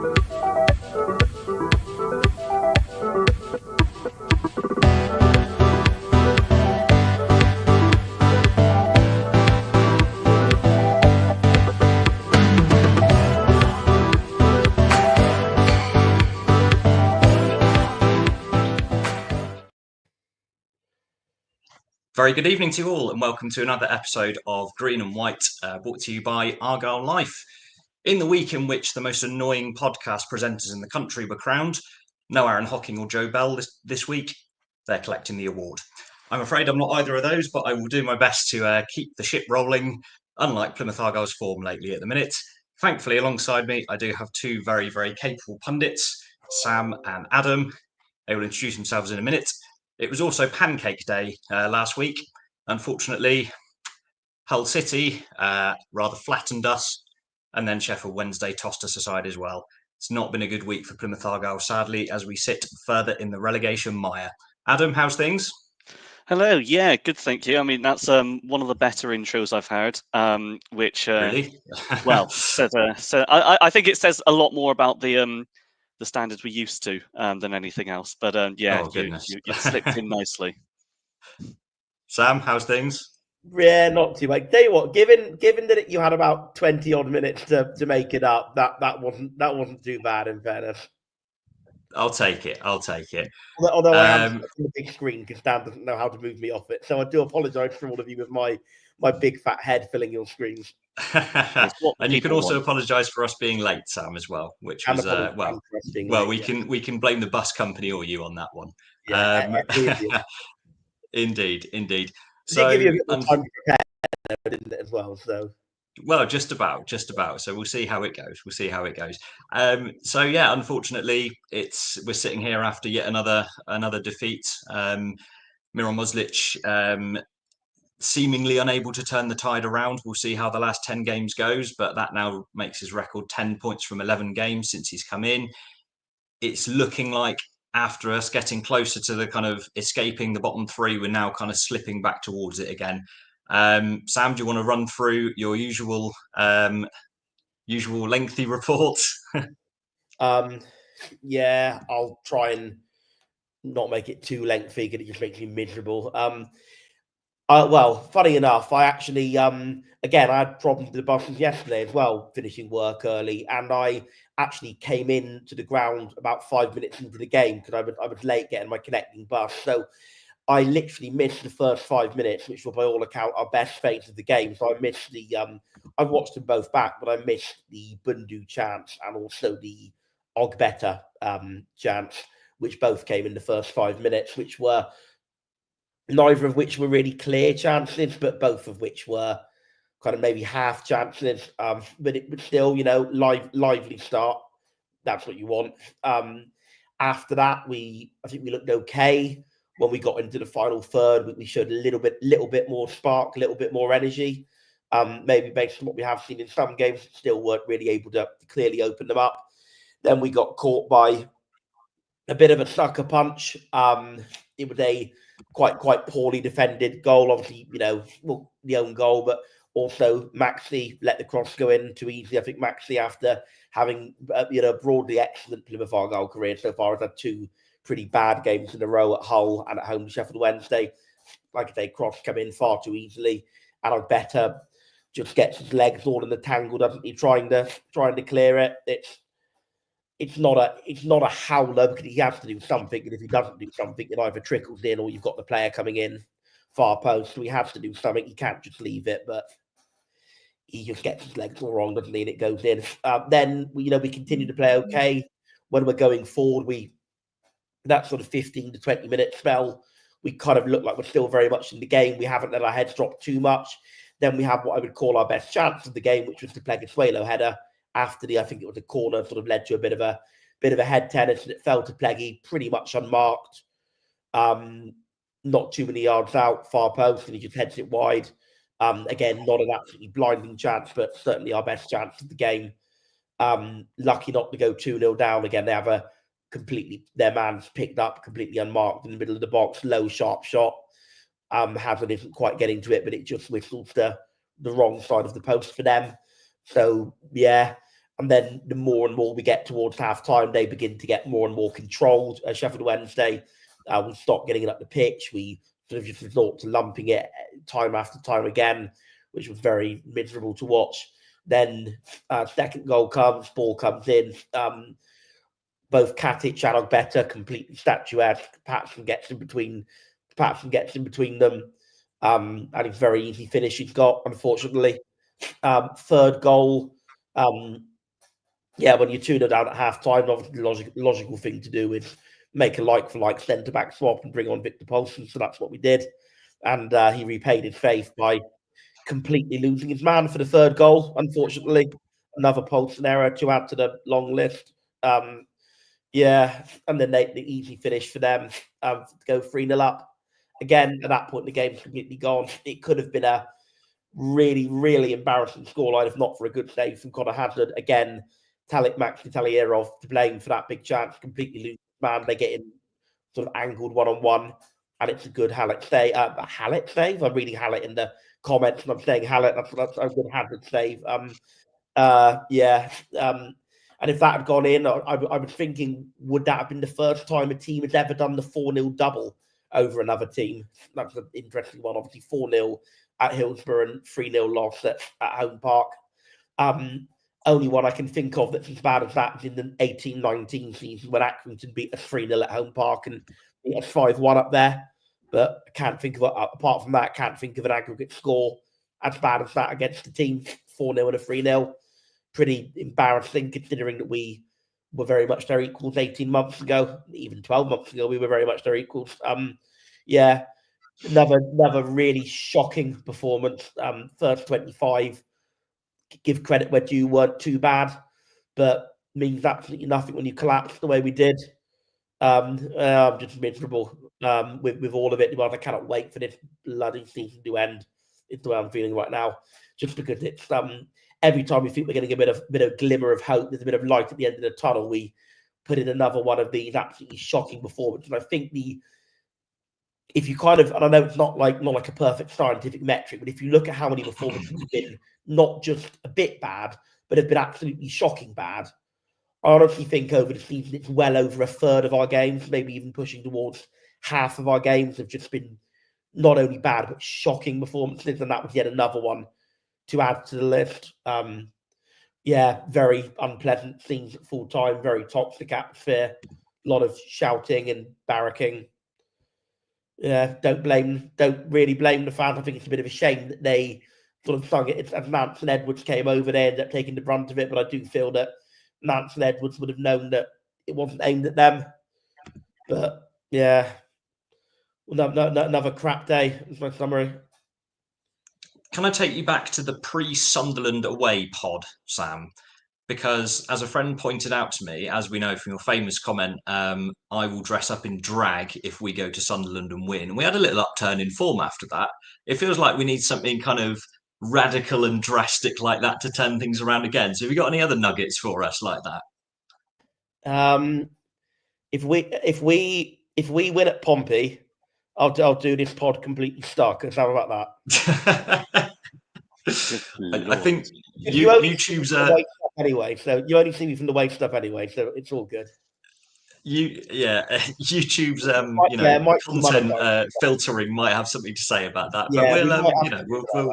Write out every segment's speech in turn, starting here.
Very good evening to you all, and welcome to another episode of Green and White, brought to you by Argyle Life. In the week in which the most annoying podcast presenters in the country were crowned, no Aaron Hocking or Joe Bell this week, they're collecting the award. I'm afraid I'm not either of those, but I will do my best to keep the ship rolling, unlike Plymouth Argyle's form lately at the minute. Thankfully, alongside me, I do have two very, very capable pundits, Sam and Adam. They will introduce themselves in a minute. It was also Pancake Day last week. Unfortunately, Hull City rather flattened us, and then Sheffield Wednesday tossed us aside as well. It's not been a good week for Plymouth Argyle, sadly, as we sit further in the relegation mire. Adam, how's things? Hello, yeah, good, thank you. I mean, that's one of the better intros I've heard, which really, well, I think it says a lot more about the standards we're used to than anything else. But yeah, you slipped in nicely. Sam, how's things? Yeah, not too bad. Tell you what, given that you had about 20 odd minutes to make it up, that wasn't too bad in fairness. I'll take it. Although I am on the big screen because Dan doesn't know how to move me off it, so I do apologise for all of you with my big fat head filling your screens. And you can also apologise for us being late, Sam, as well, which was we can blame the bus company or you on that one. Yeah, indeed. So give you a bit more time to prepare, didn't it, as well? So. Well, just about. So we'll see how it goes. So yeah, unfortunately, we're sitting here after yet another defeat. Miran Moslic seemingly unable to turn the tide around. We'll see how the last 10 games goes, but that now makes his record 10 points from 11 games since he's come in. It's looking like after us getting closer to the kind of escaping the bottom three, we're now kind of slipping back towards it again. Sam, do you want to run through your usual lengthy reports? Yeah, I'll try and not make it too lengthy because it just makes me miserable. Well, funny enough, I actually again I had problems with the buses yesterday as well, finishing work early, and I actually came in to the ground about 5 minutes into the game because I was late getting my connecting bus. So I literally missed the first 5 minutes, which were by all account our best phase of the game. So I missed the I've watched them both back, but I missed the Bundu chance and also the Ogbeta chance, which both came in the first 5 minutes, which were neither of which were really clear chances, but both of which were kind of maybe half chances. But it was still, lively start. That's what you want. After that, I think we looked okay. When we got into the final third, we showed a little bit more spark, a little bit more energy. Maybe based on what we have seen in some games, still weren't really able to clearly open them up. Then we got caught by a bit of a sucker punch. It was a quite poorly defended goal, obviously, the own goal, but also Maxi let the cross go in too easily. I think Maxi, after having broadly excellent Plymouth Argyle career so far, has had two pretty bad games in a row at Hull and at home to Sheffield Wednesday. Like I say, cross come in far too easily, and Ogbeta just gets his legs all in the tangle, doesn't he? Trying to clear it. It's not a howler because he has to do something, and if he doesn't do something, it either trickles in or you've got the player coming in far post. So he has to do something. He can't just leave it, but he just gets his legs all wrong, doesn't he? And it goes in. Then we continue to play okay. When we're going forward, that sort of 15 to 20 minute spell, we kind of look like we're still very much in the game. We haven't let our heads drop too much. Then we have what I would call our best chance of the game, which was the Pleguezuelo header after I think it was a corner, sort of led to a bit of a head tennis, and it fell to Pleggy pretty much unmarked. Not too many yards out, far post, and he just heads it wide. Again, not an absolutely blinding chance, but certainly our best chance of the game. Lucky not to go 2-0 down again. They have their man's picked up completely unmarked in the middle of the box, low, sharp shot. Hazard isn't quite getting to it, but it just whistles the wrong side of the post for them. So, yeah. And then the more and more we get towards half-time, they begin to get more and more controlled. Sheffield Wednesday, we stop getting it up the pitch. We sort of just resort to lumping it time after time again, which was very miserable to watch. Then second goal comes, ball comes in. Both Katic and Ogbeta completely statuesque. Patson gets in between them. And it's very easy finish he's got, unfortunately. Third goal, when you're 2-0 down at half-time, obviously the logical thing to do is make a like-for-like centre-back swap and bring on Victor Poulsen. So that's what we did. And he repaid his faith by completely losing his man for the third goal, unfortunately. Another Poulsen error to add to the long list. And then the easy finish for them to go 3-0 up. Again, at that point, the game's completely gone. It could have been a really, really embarrassing scoreline if not for a good save from Conor Hazard. Again, Max Talierov to blame for that big chance. Completely lose man. They get in sort of angled one-on-one, and it's a good Hallett save. Hallett save? I'm reading Hallett in the comments, and I'm saying Hallett. That's a good Hazard save. And if that had gone in, I was thinking, would that have been the first time a team has ever done the 4-0 double over another team? That's an interesting one. Obviously, 4-0 at Hillsborough and 3-0 loss at Home Park. Only one I can think of that's as bad as that is in the 18-19 season when Accrington beat us 3-0 at Home Park and beat us 5-1 up there. But I can't think of it. Apart from that, can't think of an aggregate score as bad as that against the team. 4-0 and a 3-0. Pretty embarrassing considering that we were very much their equals 18 months ago. Even 12 months ago, we were very much their equals. Another really shocking performance. First 25, give credit where due, weren't too bad, but means absolutely nothing when you collapse the way we did. I'm just miserable with all of it. I cannot wait for this bloody season to end. It's the way I'm feeling right now, just because it's every time we think we're getting a bit of glimmer of hope, there's a bit of light at the end of the tunnel, we put in another one of these absolutely shocking performances. And I think if you kind of, and I know it's not like a perfect scientific metric, but if you look at how many performances have been not just a bit bad, but have been absolutely shocking bad, I honestly think over the season it's well over a third of our games, maybe even pushing towards half of our games have just been not only bad, but shocking performances. And that was yet another one to add to the list. Very unpleasant scenes at full time, very toxic atmosphere, a lot of shouting and barracking. Yeah, don't really blame the fans. I think it's a bit of a shame that they sort of sung it as Nance and Edwards came over. They ended up taking the brunt of it, but I do feel that Nance and Edwards would have known that it wasn't aimed at them. But yeah, another crap day is my summary. Can I take you back to the pre-Sunderland away pod, Sam? Because as a friend pointed out to me, as we know from your famous comment, I will dress up in drag if we go to Sunderland and win. And we had a little upturn in form after that. It feels like we need something kind of radical and drastic like that to turn things around again. So have you got any other nuggets for us like that? If we win at Pompey, I'll do this pod completely stuck. How about that? I think YouTube's anyway, so you only see me from the waist up anyway, so it's all good. YouTube's content filtering might have something to say about that, but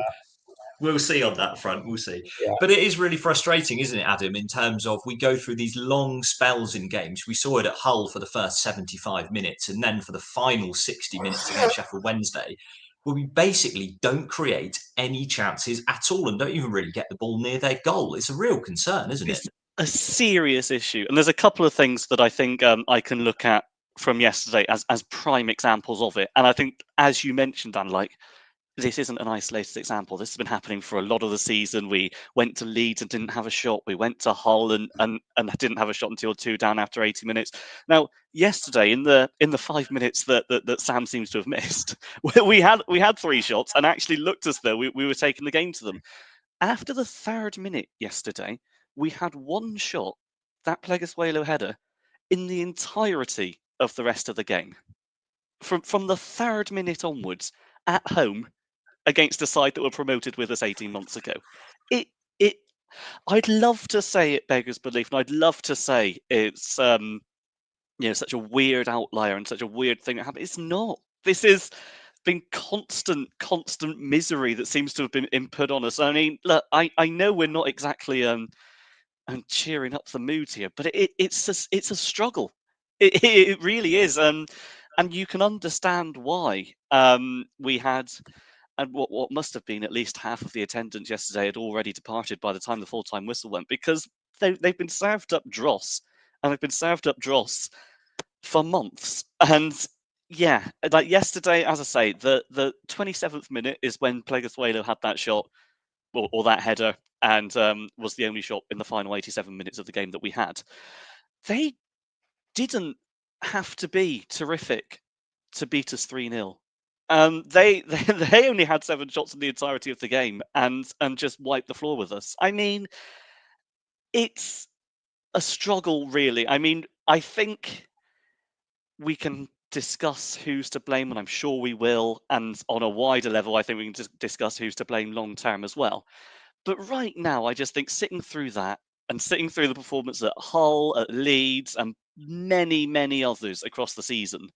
we'll see on that front. We'll see. Yeah. But it is really frustrating, isn't it, Adam, in terms of we go through these long spells in games. We saw it at Hull for the first 75 minutes and then for the final 60 minutes against Sheffield Wednesday, where we basically don't create any chances at all and don't even really get the ball near their goal. It's a real concern, isn't it? It's a serious issue. And there's a couple of things that I think I can look at from yesterday as prime examples of it. And I think, as you mentioned, Dan, this isn't an isolated example. This has been happening for a lot of the season. We went to Leeds and didn't have a shot. We went to Hull and didn't have a shot until 2 down after 80 minutes. Now, yesterday, in the 5 minutes that Sam seems to have missed, we had 3 shots and actually looked as though we were taking the game to them. After the 3rd minute yesterday, we had 1 shot, that Pleguesuelo header, in the entirety of the rest of the game. From the 3rd minute onwards, at home, against a side that were promoted with us 18 months ago. It I'd love to say it beggars belief, and I'd love to say it's such a weird outlier and such a weird thing that happened. It's not. This has been constant misery that seems to have been input on us. I mean, look, I know we're not exactly cheering up the mood here, but it's a struggle. It really is, and you can understand why. We had. And what must have been at least half of the attendance yesterday had already departed by the time the full-time whistle went, because they've been served up dross, and they've been served up dross for months. And yeah, like yesterday, as I say, the 27th minute is when Pleguezuelo had that shot, or that header, and was the only shot in the final 87 minutes of the game that we had. They didn't have to be terrific to beat us 3-0. They only had 7 shots in the entirety of the game, and just wiped the floor with us. I mean, it's a struggle, really. I mean, I think we can discuss who's to blame, and I'm sure we will. And on a wider level, I think we can just discuss who's to blame long term as well. But right now, I just think sitting through that, and sitting through the performance at Hull, at Leeds, and many others across the season.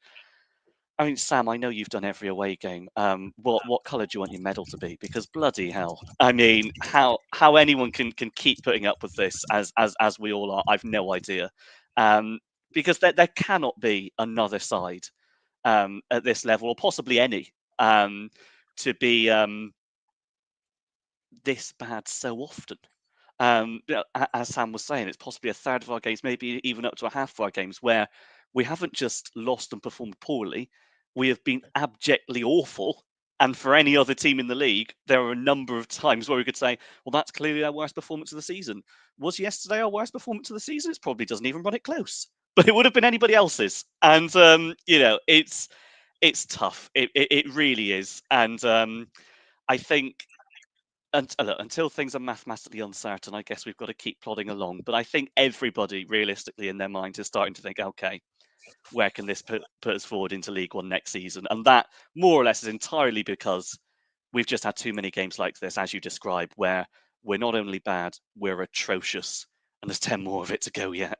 I mean, Sam, I know you've done every away game. What colour do you want your medal to be? Because bloody hell, I mean, how anyone can keep putting up with this as we all are, I've no idea. Because there cannot be another side at this level, or possibly any, to be this bad so often. As Sam was saying, it's possibly a third of our games, maybe even up to a half of our games, where we haven't just lost and performed poorly, we have been abjectly awful. And for any other team in the league, there are a number of times where we could say, well, that's clearly our worst performance of the season. Was yesterday our worst performance of the season? It probably doesn't even run it close, but it would have been anybody else's. And, it's tough. It really is. And I think until things are mathematically uncertain, I guess we've got to keep plodding along. But I think everybody, realistically, in their mind, is starting to think, okay, where can this put us forward into League One next season? And that, more or less, is entirely because we've just had too many games like this, as you described, where we're not only bad, we're atrocious. And there's 10 more of it to go yet.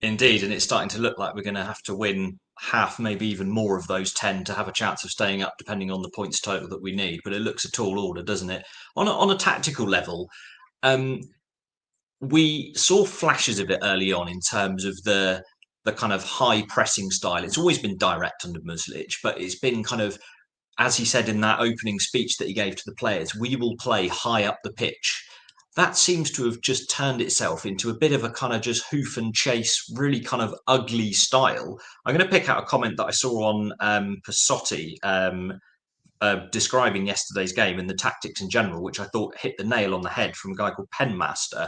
Indeed, and it's starting to look like we're going to have to win half, maybe even more of those 10 to have a chance of staying up, depending on the points total that we need. But it looks a tall order, doesn't it? On a tactical level, we saw flashes of it early on in terms of the kind of high pressing style. It's always been direct under Muslic, but it's been kind of, as he said in that opening speech that he gave to the players, we will play high up the pitch. That seems to have just turned itself into a bit of a kind of just hoof and chase, really kind of ugly style. I'm going to pick out a comment that I saw on Passotti describing yesterday's game and the tactics in general, which I thought hit the nail on the head, from a guy called Penmaster.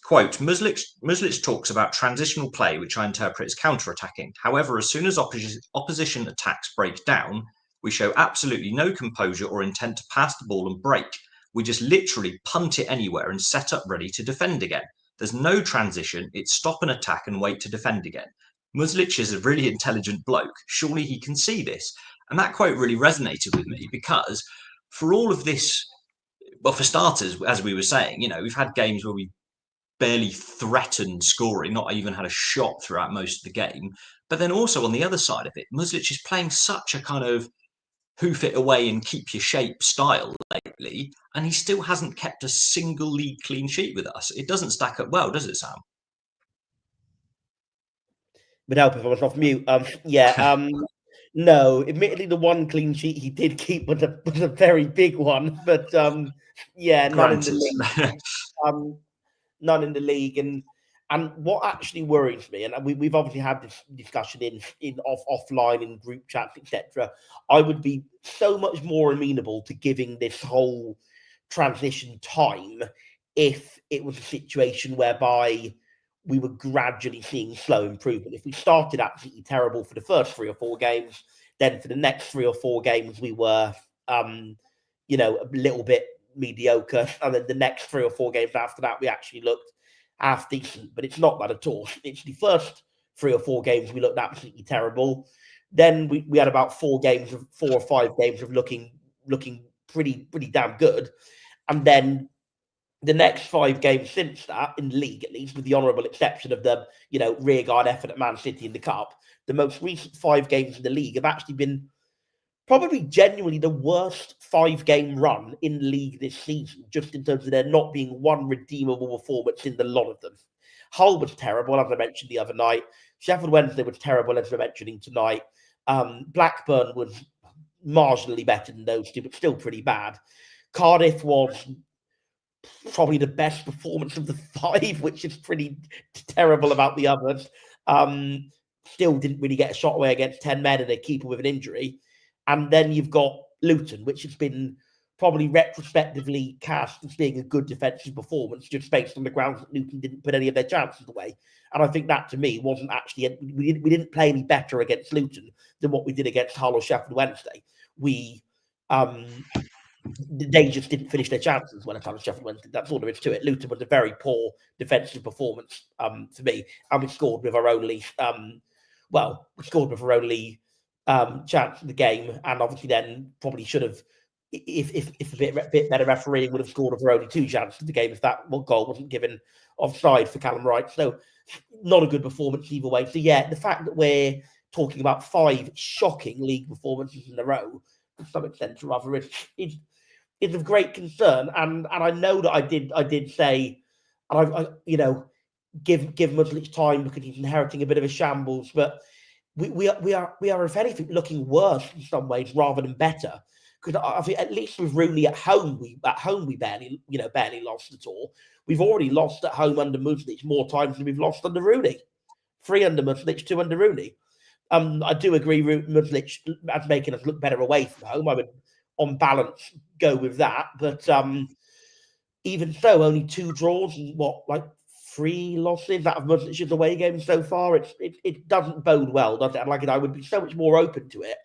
Quote, Muslic talks about transitional play, which I interpret as counter-attacking. However, as soon as opposition attacks break down, we show absolutely no composure or intent to pass the ball and break. We just literally punt it anywhere and set up ready to defend again. There's no transition. It's stop and attack and wait to defend again. Muslic is a really intelligent bloke. Surely he can see this. And that quote really resonated with me, because for all of this, well, for starters, as we were saying, we've had games where we barely threatened scoring, not even had a shot throughout most of the game. But then also on the other side of it, Muslic is playing such a kind of hoof it away and keep your shape style lately, and he still hasn't kept a single league clean sheet with us. It doesn't stack up well, does it, Sam? Would help if I was off mute. No, admittedly, the one clean sheet he did keep was a very big one, but none in the league. None in the league, and what actually worries me, and we've obviously had this discussion in offline in group chats, etc. I would be so much more amenable to giving this whole transition time if it was a situation whereby we were gradually seeing slow improvement. If we started absolutely terrible for the first 3 or 4 games, then for the next 3 or 4 games we were, a little bit mediocre, and then the next 3 or 4 games after that we actually looked half decent. But it's not that at all. It's the first 3 or 4 games we looked absolutely terrible. Then we had about 4 or 5 games of looking pretty damn good. And then the next 5 games since that, in the league at least, with the honourable exception of the, rearguard effort at Man City in the Cup, the most recent 5 games in the league have actually been probably genuinely the worst 5-game run in the league this season, just in terms of there not being one redeemable performance in the lot of them. Hull was terrible, as I mentioned the other night. Sheffield Wednesday was terrible, as we're mentioning tonight. Blackburn was marginally better than those two, but still pretty bad. Cardiff was probably the best performance of the 5, which is pretty terrible about the others. Still didn't really get a shot away against 10 men and a keeper with an injury. And then you've got Luton, which has been probably retrospectively cast as being a good defensive performance, just based on the grounds that Luton didn't put any of their chances away. And I think that, to me, wasn't actually... We didn't play any better against Luton than what we did against Hull or Sheffield Wednesday. They just didn't finish their chances when it comes to Sheffield Wednesday. That's all there is to it. Luton was a very poor defensive performance for me. And we scored with our only... chance of the game, and obviously then probably should have, if a bit better refereeing, would have scored for only 2 chances of the game if that goal wasn't given offside for Callum Wright. So not a good performance either way. So yeah, the fact that we're talking about 5 shocking league performances in a row, to some extent or other, is of great concern. And I know that I did say, and I give Mudlich time because he's inheriting a bit of a shambles, but we are, if anything, looking worse in some ways rather than better. Because I think at least with Rooney at home, we barely lost at all. We've already lost at home under Mudlich more times than we've lost under Rooney. 3 under Mudlich, 2 under Rooney. I do agree Mudlich as making us look better away from home. I would, on balance, go with that. But even so, only 2 draws and 3 losses out of Mudlich's away games so far. It doesn't bode well, does it? I would be so much more open to it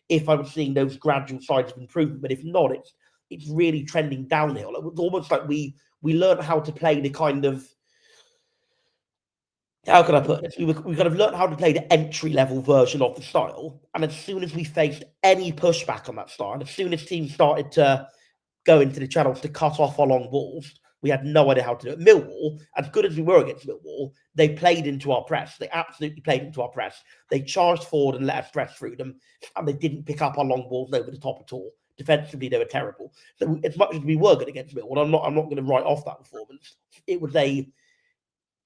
if I was seeing those gradual signs of improvement. But if not, it's really trending downhill. It's almost like we learned how to play the kind of, how can I put it? We kind of learned how to play the entry-level version of the style. And as soon as we faced any pushback on that style, as soon as teams started to go into the channels to cut off our long balls, we had no idea how to do it. Millwall, as good as we were against Millwall, they played into our press. They absolutely played into our press. They charged forward and let us press through them, and they didn't pick up our long balls over the top at all. Defensively, they were terrible. So as much as we were good against Millwall, I'm not going to write off that performance. It was a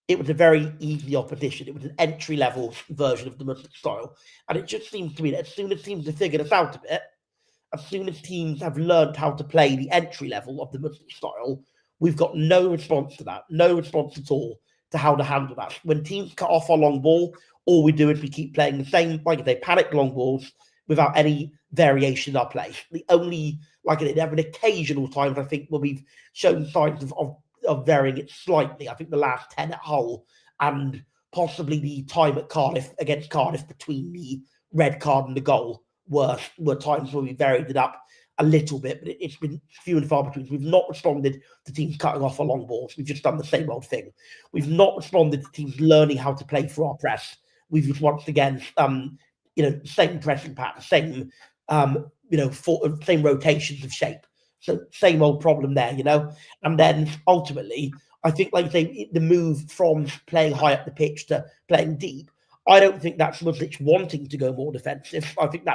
very easy opposition. It was an entry-level version of the Muslim style. And it just seems to me that as soon as teams have figured us out a bit, as soon as teams have learned how to play the entry level of the Muslim style, we've got no response to that, no response at all to how to handle that. When teams cut off our long ball, all we do is we keep playing the same, panic long balls without any variation in our play. The only, there have been occasional times, I think, where we've shown signs of varying it slightly. I think the last 10 at Hull and possibly the time at Cardiff, against Cardiff, between the red card and the goal were times where we varied it up a little bit, but it's been few and far between. We've not responded to teams cutting off our long balls. We've just done the same old thing. We've not responded to teams learning how to play for our press. We've just once again, same pressing pattern, same rotations of shape. So same old problem there, And then ultimately, I think, the move from playing high up the pitch to playing deep, I don't think that's Mudlich wanting to go more defensive. I think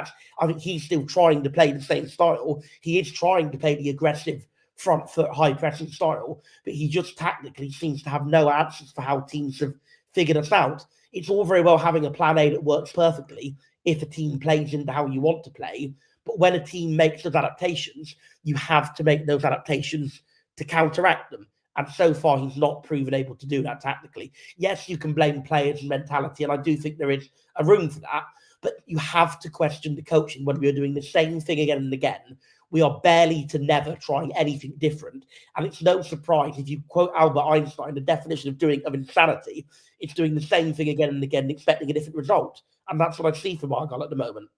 he's still trying to play the same style. He is trying to play the aggressive front foot high pressing style, but he just tactically seems to have no answers for how teams have figured us out. It's all very well having a plan A that works perfectly if a team plays into how you want to play, but when a team makes those adaptations, you have to make those adaptations to counteract them. And so far, he's not proven able to do that tactically. Yes, you can blame players and mentality, and I do think there is a room for that. But you have to question the coaching when we are doing the same thing again and again. We are barely to never trying anything different. And it's no surprise if you quote Albert Einstein, the definition of insanity, it's doing the same thing again and again, expecting a different result. And that's what I see from Argyle at the moment.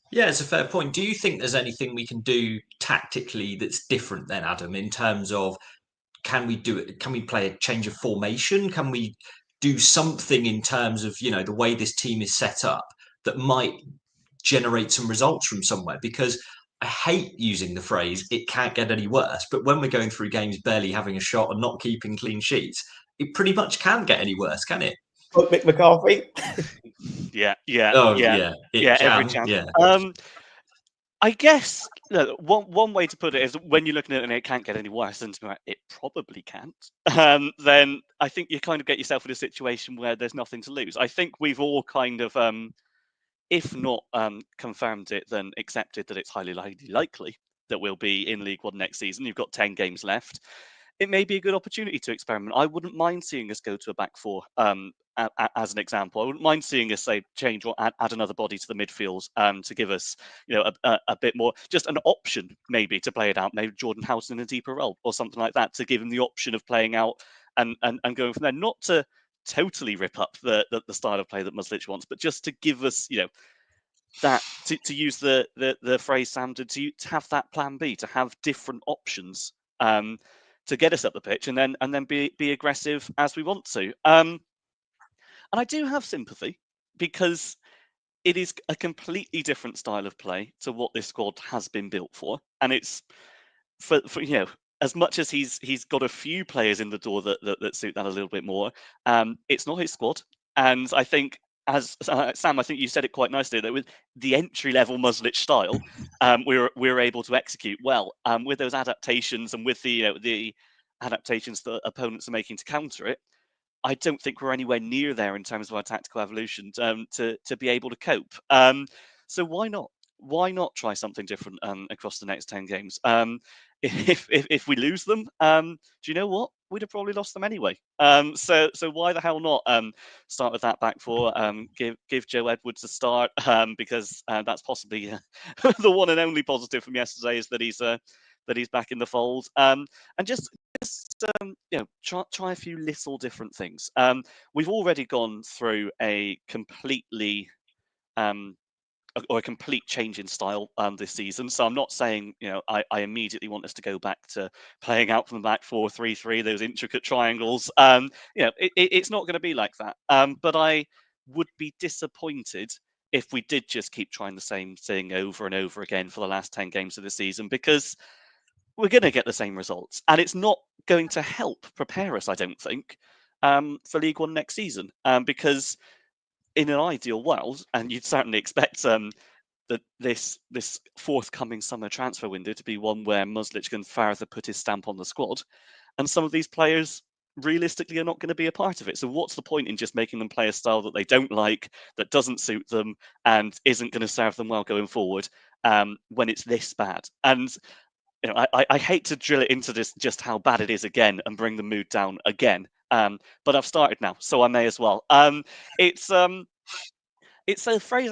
Yeah, it's a fair point. Do you think there's anything we can do tactically that's different then, Adam, in terms of, can we do it? Can we play a change of formation? Can we do something in terms of, the way this team is set up that might generate some results from somewhere? Because I hate using the phrase "it can't get any worse," but when we're going through games barely having a shot and not keeping clean sheets, it pretty much can get any worse, can it? But Mick McCarthy. Yeah, Oh yeah, it every can. chance. Yeah. I guess look, one way to put it is when you're looking at it and it can't get any worse, and it probably can't. Then I think you kind of get yourself in a situation where there's nothing to lose. I think we've all kind of, if not confirmed it, then accepted that it's highly likely that we'll be in League One next season. You've got 10 games left. It may be a good opportunity to experiment. I wouldn't mind seeing us go to a back four, as an example. I wouldn't mind seeing us say change or add another body to the midfield, to give us, a bit more, just an option maybe to play it out. Maybe Jordan Houghton in a deeper role or something like that to give him the option of playing out and going from there. Not to totally rip up the style of play that Muslich wants, but just to give us, that to use the phrase Sam did, to have that plan B, to have different options. To get us up the pitch and then be aggressive as we want to. And I do have sympathy because it is a completely different style of play to what this squad has been built for, and it's for as much as he's got a few players in the door that suit that a little bit more. It's not his squad, and I think. As Sam, I think you said it quite nicely that with the entry-level Muslich style, we were able to execute well with those adaptations and with the adaptations that opponents are making to counter it. I don't think we're anywhere near there in terms of our tactical evolution to be able to cope. So why not? Why not try something different across the next 10 games? If we lose them, do you know what? We'd have probably lost them anyway. So why the hell not start with that back four? Give Joe Edwards a start because that's possibly the one and only positive from yesterday is that he's back in the fold. And just try a few little different things. We've already gone through a completely or a complete change in style this season. So I'm not saying I immediately want us to go back to playing out from the back 4-3-3, those intricate triangles. It's not going to be like that. But I would be disappointed if we did just keep trying the same thing over and over again for the last 10 games of the season, because we're going to get the same results, and it's not going to help prepare us, I don't think, for League One next season. Because in an ideal world, and you'd certainly expect that this forthcoming summer transfer window to be one where Muslich can further put his stamp on the squad, and some of these players realistically are not going to be a part of it. So what's the point in just making them play a style that they don't like, that doesn't suit them, and isn't going to serve them well going forward when it's this bad? And I hate to drill it into this just how bad it is again and bring the mood down again. But I've started now, so I may as well. It's a phrase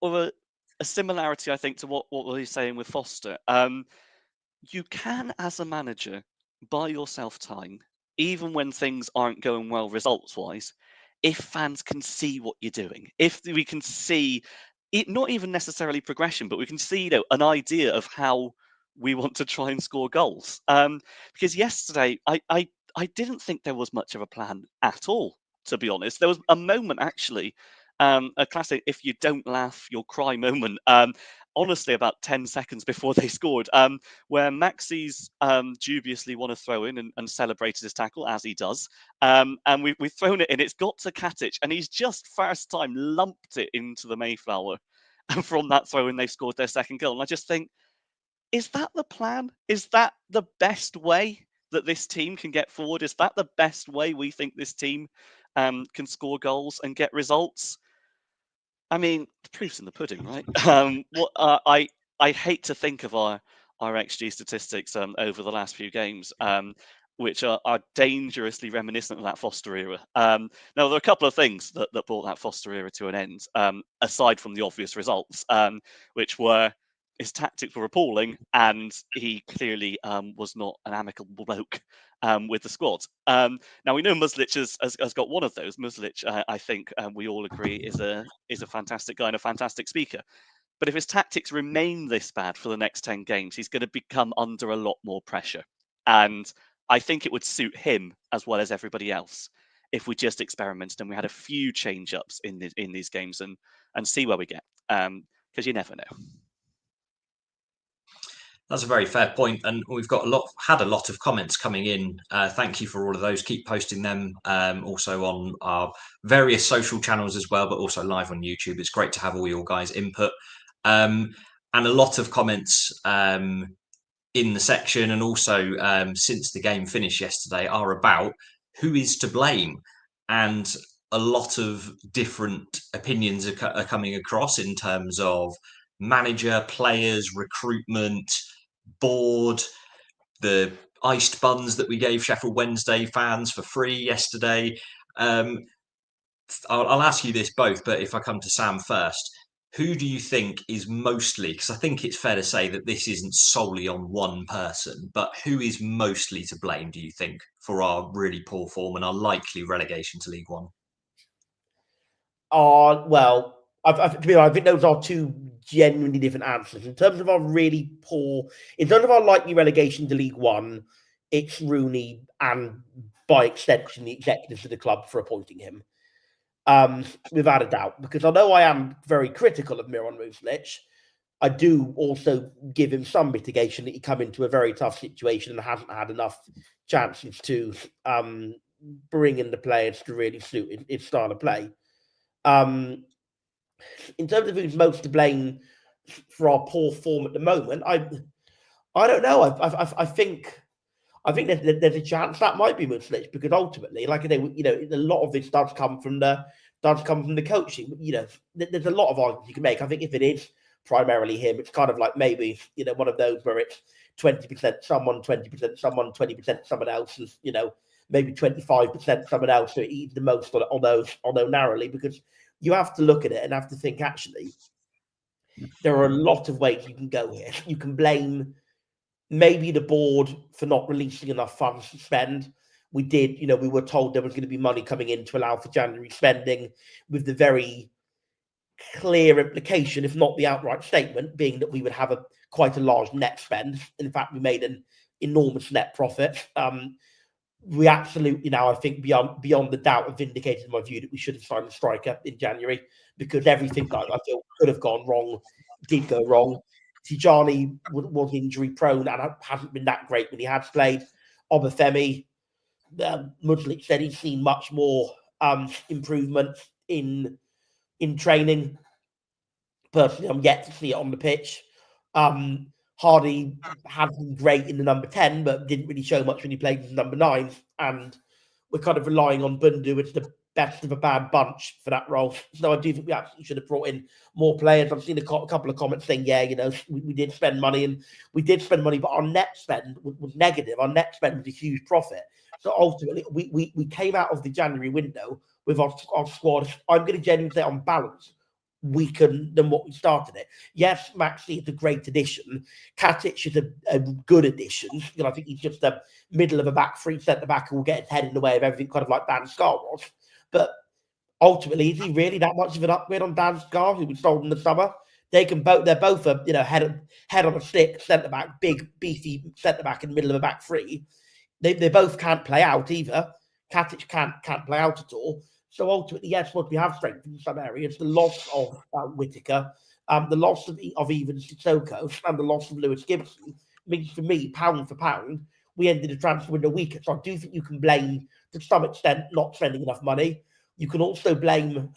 or a similarity, I think, to what we're saying with Foster. You can, as a manager, buy yourself time, even when things aren't going well results-wise, if fans can see what you're doing. If we can see it, not even necessarily progression, but we can see, an idea of how we want to try and score goals. Because yesterday, I didn't think there was much of a plan at all, to be honest. There was a moment, actually, a classic "if you don't laugh, you'll cry" moment. Honestly, about 10 seconds before they scored, where Maxi's dubiously won a throw in and celebrated his tackle, as he does. And we've thrown it in. It's got to Katic, and he's just first time lumped it into the Mayflower. And from that throw in, they've scored their second goal. And I just think, is that the plan? Is that the best way that this team can get forward? Is that the best way we think this team can score goals and get results? I mean, the proof's in the pudding, right? I hate to think of our XG statistics over the last few games, which are dangerously reminiscent of that Foster era. Now, there are a couple of things that brought that Foster era to an end, aside from the obvious results, which were his tactics were appalling, and he clearly was not an amicable bloke with the squad. Now we know Muslich has got one of those. Muslich, I think we all agree, is a fantastic guy and a fantastic speaker. But if his tactics remain this bad for the next 10 games, he's going to become under a lot more pressure. And I think it would suit him as well as everybody else if we just experimented and we had a few change-ups in these games and see where we get. Because you never know. That's a very fair point, and we've had a lot of comments coming in. Thank you for all of those. Keep posting them. Also on our various social channels as well, but also live on YouTube. It's great to have all your guys' input, and a lot of comments in the section, and also since the game finished yesterday, are about who is to blame, and a lot of different opinions are coming across in terms of manager, players, recruitment, board, the iced buns that we gave Sheffield Wednesday fans for free yesterday. I'll ask you this both, but if I come to Sam first, who do you think is mostly, because I think it's fair to say that this isn't solely on one person, but who is mostly to blame, do you think, for our really poor form and our likely relegation to League One? Well, I think those are two genuinely different answers. In terms of our really poor, in terms of our likely relegation to League One, it's Rooney and, by extension, the executives of the club for appointing him. Without a doubt, because although I am very critical of Miron Muslic, I do also give him some mitigation that he come into a very tough situation and hasn't had enough chances to bring in the players to really suit his style of play. In terms of who's most to blame for our poor form at the moment, I don't know. I think there's a chance that might be Muslic, because ultimately, like I say, a lot of this does come from the coaching. There's a lot of arguments you can make. I think if it is primarily him, it's kind of like maybe one of those where it's 20% someone, 20% someone, 20% someone else, and maybe 25% someone else who eats the most, although narrowly, because you have to look at it and have to think, actually, there are a lot of ways you can go here. You can blame maybe the board for not releasing enough funds to spend. We were told there was going to be money coming in to allow for January spending, with the very clear implication, if not the outright statement, being that we would have quite a large net spend. In fact, we made an enormous net profit. We absolutely now, I think, beyond the doubt, have vindicated my view that we should have signed a striker in January, because everything that I feel could have gone wrong did go wrong. Tijani was injury prone and hasn't been that great when he has played. Obafemi, Muslic said he's seen much more improvement in training. Personally, I'm yet to see it on the pitch. Hardy had been great in the number 10, but didn't really show much when he played as number 9. And we're kind of relying on Bundu as the best of a bad bunch for that role. So I do think we absolutely should have brought in more players. I've seen a couple of comments saying, we did spend money, and we did spend money, but our net spend was negative. Our net spend was a huge profit. So ultimately, we came out of the January window with our squad, I'm going to genuinely say, on balance, weaker than what we started it. Yes, Maxi is a great addition. Katic is a good addition. I think he's just a middle of a back, free centre back who will get his head in the way of everything, kind of like Dan Scar was. But ultimately, is he really that much of an upgrade on Dan Scar, who was sold in the summer? They're both a head on a stick centre back, big beefy centre back in the middle of a back three. They both can't play out either. Katic can't play out at all. So ultimately, yes, what we have strengthened in some areas, the loss of Whittaker, the loss of even Sissoko, and the loss of Lewis Gibson means, for me, pound for pound, we ended the transfer window weaker. So I do think you can blame, to some extent, not spending enough money. You can also blame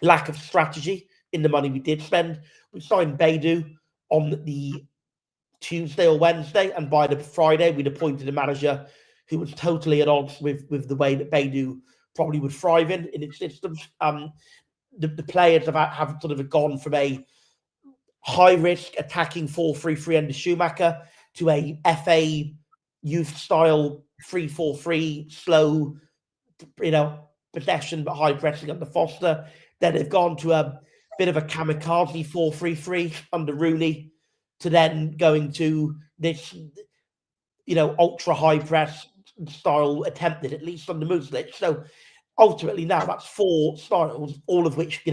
lack of strategy in the money we did spend. We signed Beidou on the Tuesday or Wednesday, and by the Friday, we'd appointed a manager who was totally at odds with the way that Beidou probably would thrive in its systems. The players have sort of gone from a high-risk attacking 4-3-3 under Schumacher to a FA youth-style 3-4-3, slow, possession but high pressing under Foster. Then they've gone to a bit of a kamikaze 4-3-3 under Rooney, to then going to this, ultra high press style attempted, at least under Muslic. So ultimately now that's 4 styles, all of which,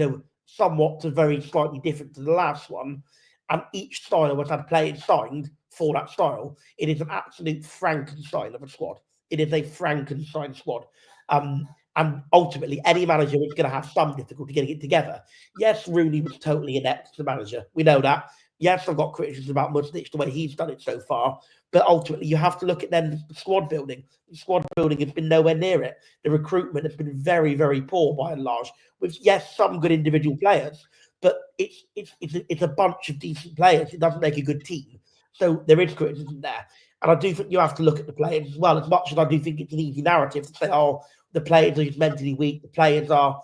somewhat to very slightly different to the last one. And each style has had players signed for that style. It is an absolute Frankenstein of a squad. It is a Frankenstein squad. And ultimately, any manager is going to have some difficulty getting it together. Yes, Rooney was totally inept as a manager. We know that. yes, I've got criticism about Musnich, the way he's done it so far, but ultimately you have to look at then the squad building. The squad building has been nowhere near it. The recruitment has been very, very poor by and large, with, yes, some good individual players, but it's a bunch of decent players. It doesn't make a good team. So there is criticism there. And I do think you have to look at the players as well, as much as I do think it's an easy narrative to say, oh, the players are just mentally weak, the players are,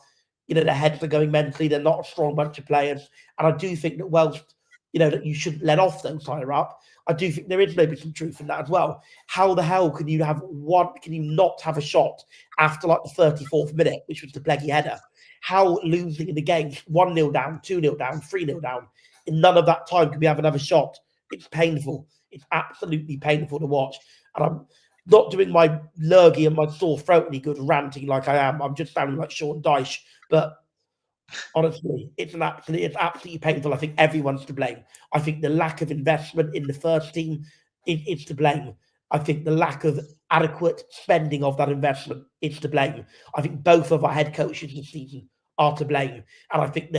their heads are going mentally, they're not a strong bunch of players. And I do think that whilst, that you shouldn't let off those higher up, I do think there is maybe some truth in that as well. How the hell can you not have a shot after like the 34th minute, which was the Pleggy header? How losing in the game, 1-0 down, 2-0 down, 3-0 down, in none of that time can we have another shot? It's painful. It's absolutely painful to watch. And I'm not doing my lurgy and my sore throat any good ranting like I am. I'm just sounding like Sean Dyche. But honestly, it's absolutely painful. I think everyone's to blame. I think the lack of investment in the first team is to blame. I think the lack of adequate spending of that investment is to blame. I think both of our head coaches this season are to blame. And I think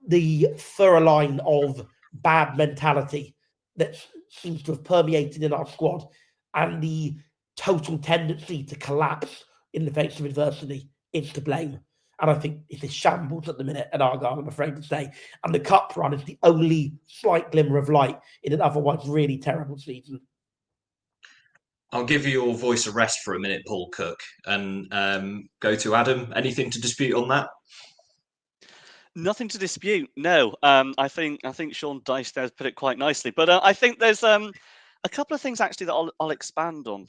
the thorough line of bad mentality that seems to have permeated in our squad and the total tendency to collapse in the face of adversity is to blame. And I think it's a shambles at the minute at Argyle, I'm afraid to say. And the cup run is the only slight glimmer of light in an otherwise really terrible season. I'll give your voice a rest for a minute, Paul Cook, and go to Adam. Anything to dispute on that? Nothing to dispute. No, I think Sean Dyche there put it quite nicely. But I think there's a couple of things actually that I'll expand on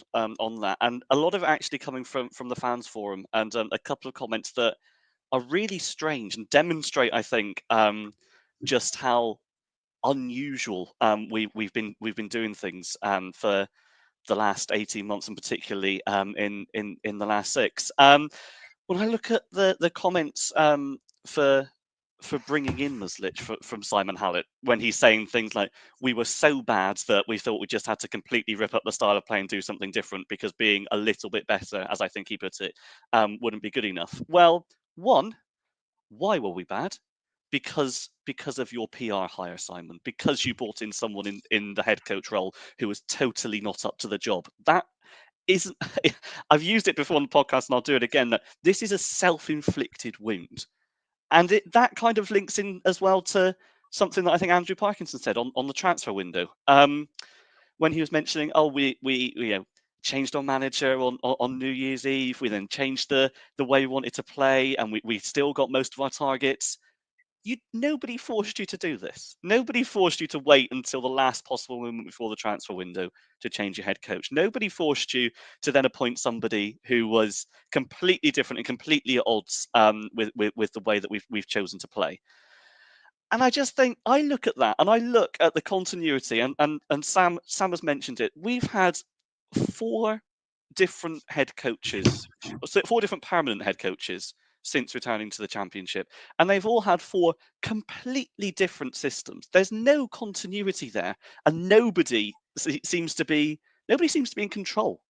that, and a lot of it actually coming from the fans forum, and a couple of comments that are really strange and demonstrate, I think, just how unusual we've been doing things for the last 18 months, and particularly in the last 6. When I look at the comments for bringing in Muslich from Simon Hallett, when he's saying things like, we were so bad that we thought we just had to completely rip up the style of play and do something different because being a little bit better, as I think he puts it, wouldn't be good enough. Well, one, why were we bad? Because of your PR hire, Simon, because you brought in someone in the head coach role who was totally not up to the job. That isn't, I've used it before on the podcast and I'll do it again, that this is a self-inflicted wound. And that kind of links in as well to something that I think Andrew Parkinson said on the transfer window, when he was mentioning, oh, we changed our manager on New Year's Eve. We then changed the way we wanted to play, and we still got most of our targets. Nobody forced you to do this. Nobody forced you to wait until the last possible moment before the transfer window to change your head coach. Nobody forced you to then appoint somebody who was completely different and completely at odds with the way that we've chosen to play. And I just think, I look at that and I look at the continuity, and Sam has mentioned it. We've had 4 different head coaches, 4 different permanent head coaches since returning to the Championship, and they've all had 4 completely different systems. There's no continuity there, and nobody seems to be in control.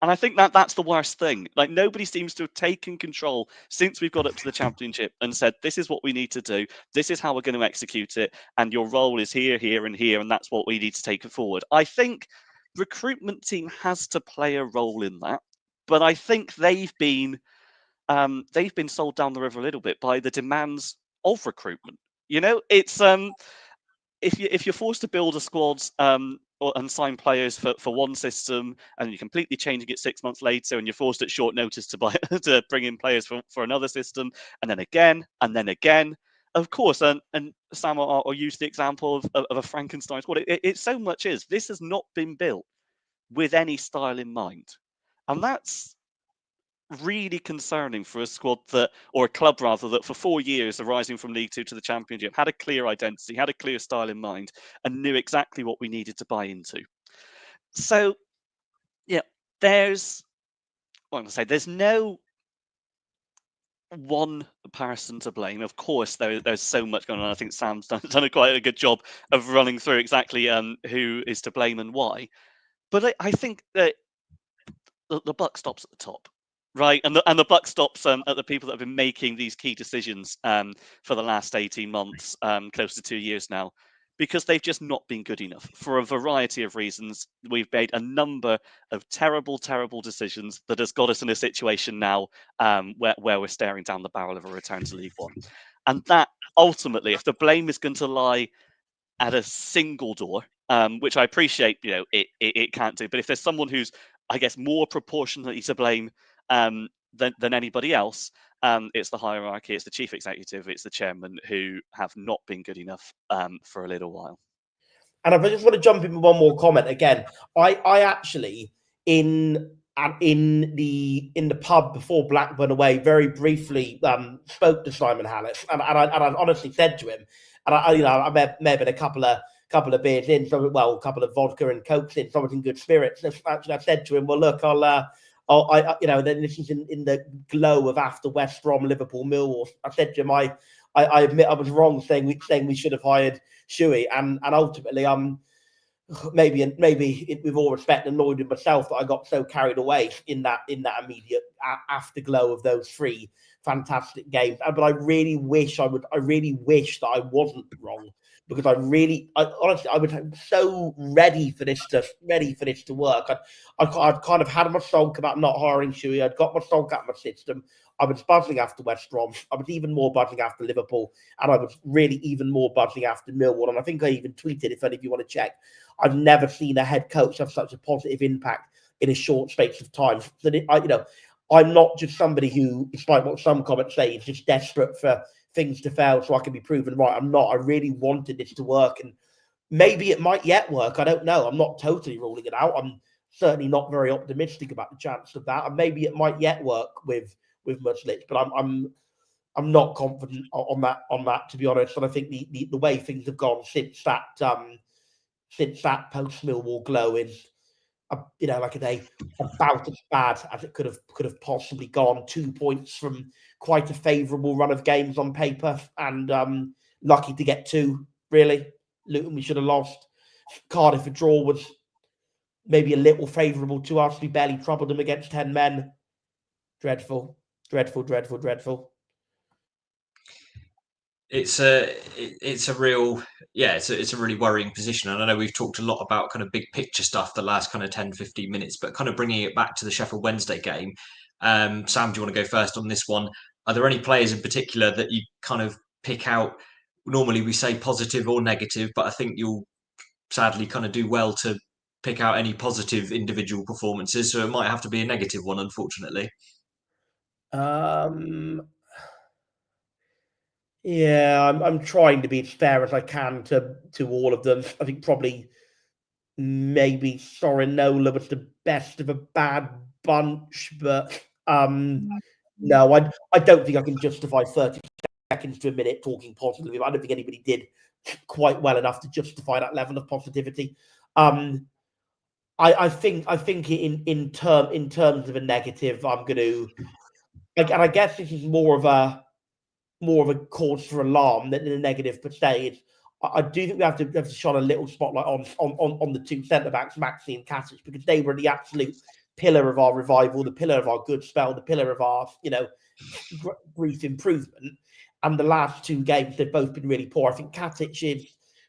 And I think that's the worst thing. Like, nobody seems to have taken control since we've got up to the Championship and said, this is what we need to do, this is how we're going to execute it, and your role is here, here, and here, and that's what we need to take it forward. I think recruitment team has to play a role in that, but I think they've been sold down the river a little bit by the demands of recruitment. It's if you're forced to build a squad and sign players for one system, and you're completely changing it 6 months later, and you're forced at short notice to bring in players for another system, and then again. Of course, and Sam will use the example of a Frankenstein squad. It so much is. This has not been built with any style in mind, and that's really concerning for a squad or a club rather, that for 4 years are rising from League Two to the Championship, had a clear identity, had a clear style in mind, and knew exactly what we needed to buy into. So, yeah, there's no one person to blame. Of course, there's so much going on. I think Sam's done quite a good job of running through exactly who is to blame and why. But I think that the buck stops at the top. Right, and the buck stops at the people that have been making these key decisions for the last 18 months, close to 2 years now. because they've just not been good enough for a variety of reasons. We've made a number of terrible, terrible decisions that has got us in a situation now where we're staring down the barrel of a return to League One. And that ultimately, if the blame is going to lie at a single door, which I appreciate, it can't do, but if there's someone who's, I guess, more proportionately to blame than anybody else, it's the hierarchy, it's the chief executive, it's the chairman who have not been good enough for a little while. And I just want to jump in with one more comment again. I actually in the pub before Blackburn away very briefly spoke to Simon Hallett, and I honestly said to him, and I may have been a couple of beers in, so a couple of vodka and cokes in, so I was in good spirits. Actually, I said to him, well, look, then this is in the glow of after West Brom, Liverpool, Millwall. I said to him, I admit I was wrong saying we should have hired Shuey, and ultimately maybe with all respect, annoyed with myself that I got so carried away in that immediate afterglow of those 3 fantastic games. But I really wish that I wasn't wrong, because honestly I was so ready for this to work. I'd kind of had my sulk about not hiring Shuey. I'd got my sulk out of my system. I was buzzing after West Brom. I was even more buzzing after Liverpool, and I was really even more buzzing after Millwall. And I think I even tweeted, if any of you want to check, I've never seen a head coach have such a positive impact in a short space of time. I'm not just somebody who, despite what some comments say, is just desperate for things to fail so I can be proven right. I'm not. I really wanted this to work, and maybe it might yet work. I don't know. I'm not totally ruling it out. I'm certainly not very optimistic about the chance of that, and maybe it might yet work with Mudslich, but I'm not confident on that, to be honest. And I think the way things have gone since that post Millwall glow is, like I say, about as bad as it could have possibly gone. 2 points from quite a favourable run of games on paper, and lucky to get 2. Really, Luton we should have lost. Cardiff, a draw was maybe a little favourable to us. We barely troubled them against 10 men. Dreadful. It's a really worrying position, and I know we've talked a lot about kind of big picture stuff the last kind of 10-15 minutes, but kind of bringing it back to the Sheffield Wednesday game. Sam, do you want to go first on this one? Are there any players in particular that you kind of pick out? Normally we say positive or negative, but I think you'll sadly kind of do well to pick out any positive individual performances, so it might have to be a negative one, unfortunately. Yeah, I'm trying to be as fair as I can to all of them. I think probably maybe Sorinola was the best of a bad bunch, but no, I don't think I can justify 30 seconds to a minute talking positively. I don't think anybody did quite well enough to justify that level of positivity. I think in terms of a negative, I'm going to, and I guess this is more of a cause for alarm than a negative per se. I do think we have to shine a little spotlight on the 2 centre backs, Maxi and Katic, because they were the absolute pillar of our revival, the pillar of our good spell, the pillar of our brief improvement. And the last 2 games, they've both been really poor. I think Katic is,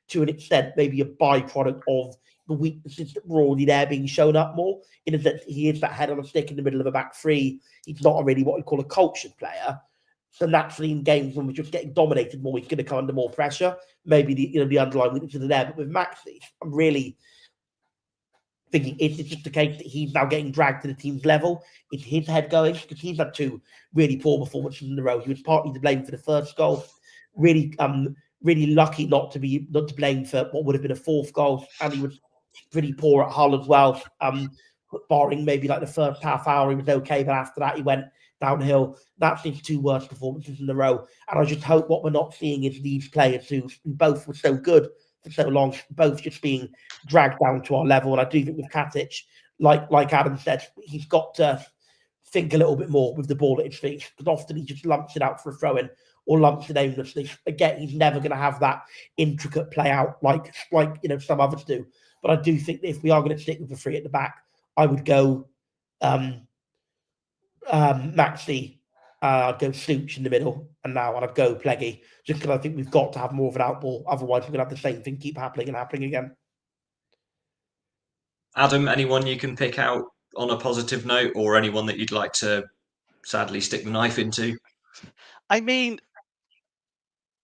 to an extent, maybe a byproduct of the weaknesses that were already there being shown up more. In that he is that head on a stick in the middle of a back 3. He's not really what we call a cultured player. So naturally, in games when we're just getting dominated more, he's going to come under more pressure. Maybe the underlying weaknesses are there. But with Maxi, I'm really thinking it's just the case that he's now getting dragged to the team's level. It's his head going, because he's had 2 really poor performances in a row. He was partly to blame for the first goal. Really lucky not to blame for what would have been a 4th goal, and he was pretty poor at Hull as well. Barring maybe like the first half hour, he was okay, but after that he went downhill. That's his 2 worst performances in a row. And I just hope what we're not seeing is these players who both were so good for so long, both just being dragged down to our level. And I do think with Katic, like Adam said, he's got to think a little bit more with the ball at his feet, because often he just lumps it out for a throw-in or lumps it aimlessly. Again, he's never going to have that intricate play out like some others do. But I do think that if we are going to stick with the 3 at the back, I would go Maxi, I'd go Such in the middle, and now I'd go Pleggy, just because I think we've got to have more of an outball. Otherwise, we're going to have the same thing keep happening and happening again. Adam, anyone you can pick out on a positive note, or anyone that you'd like to sadly stick the knife into? I mean,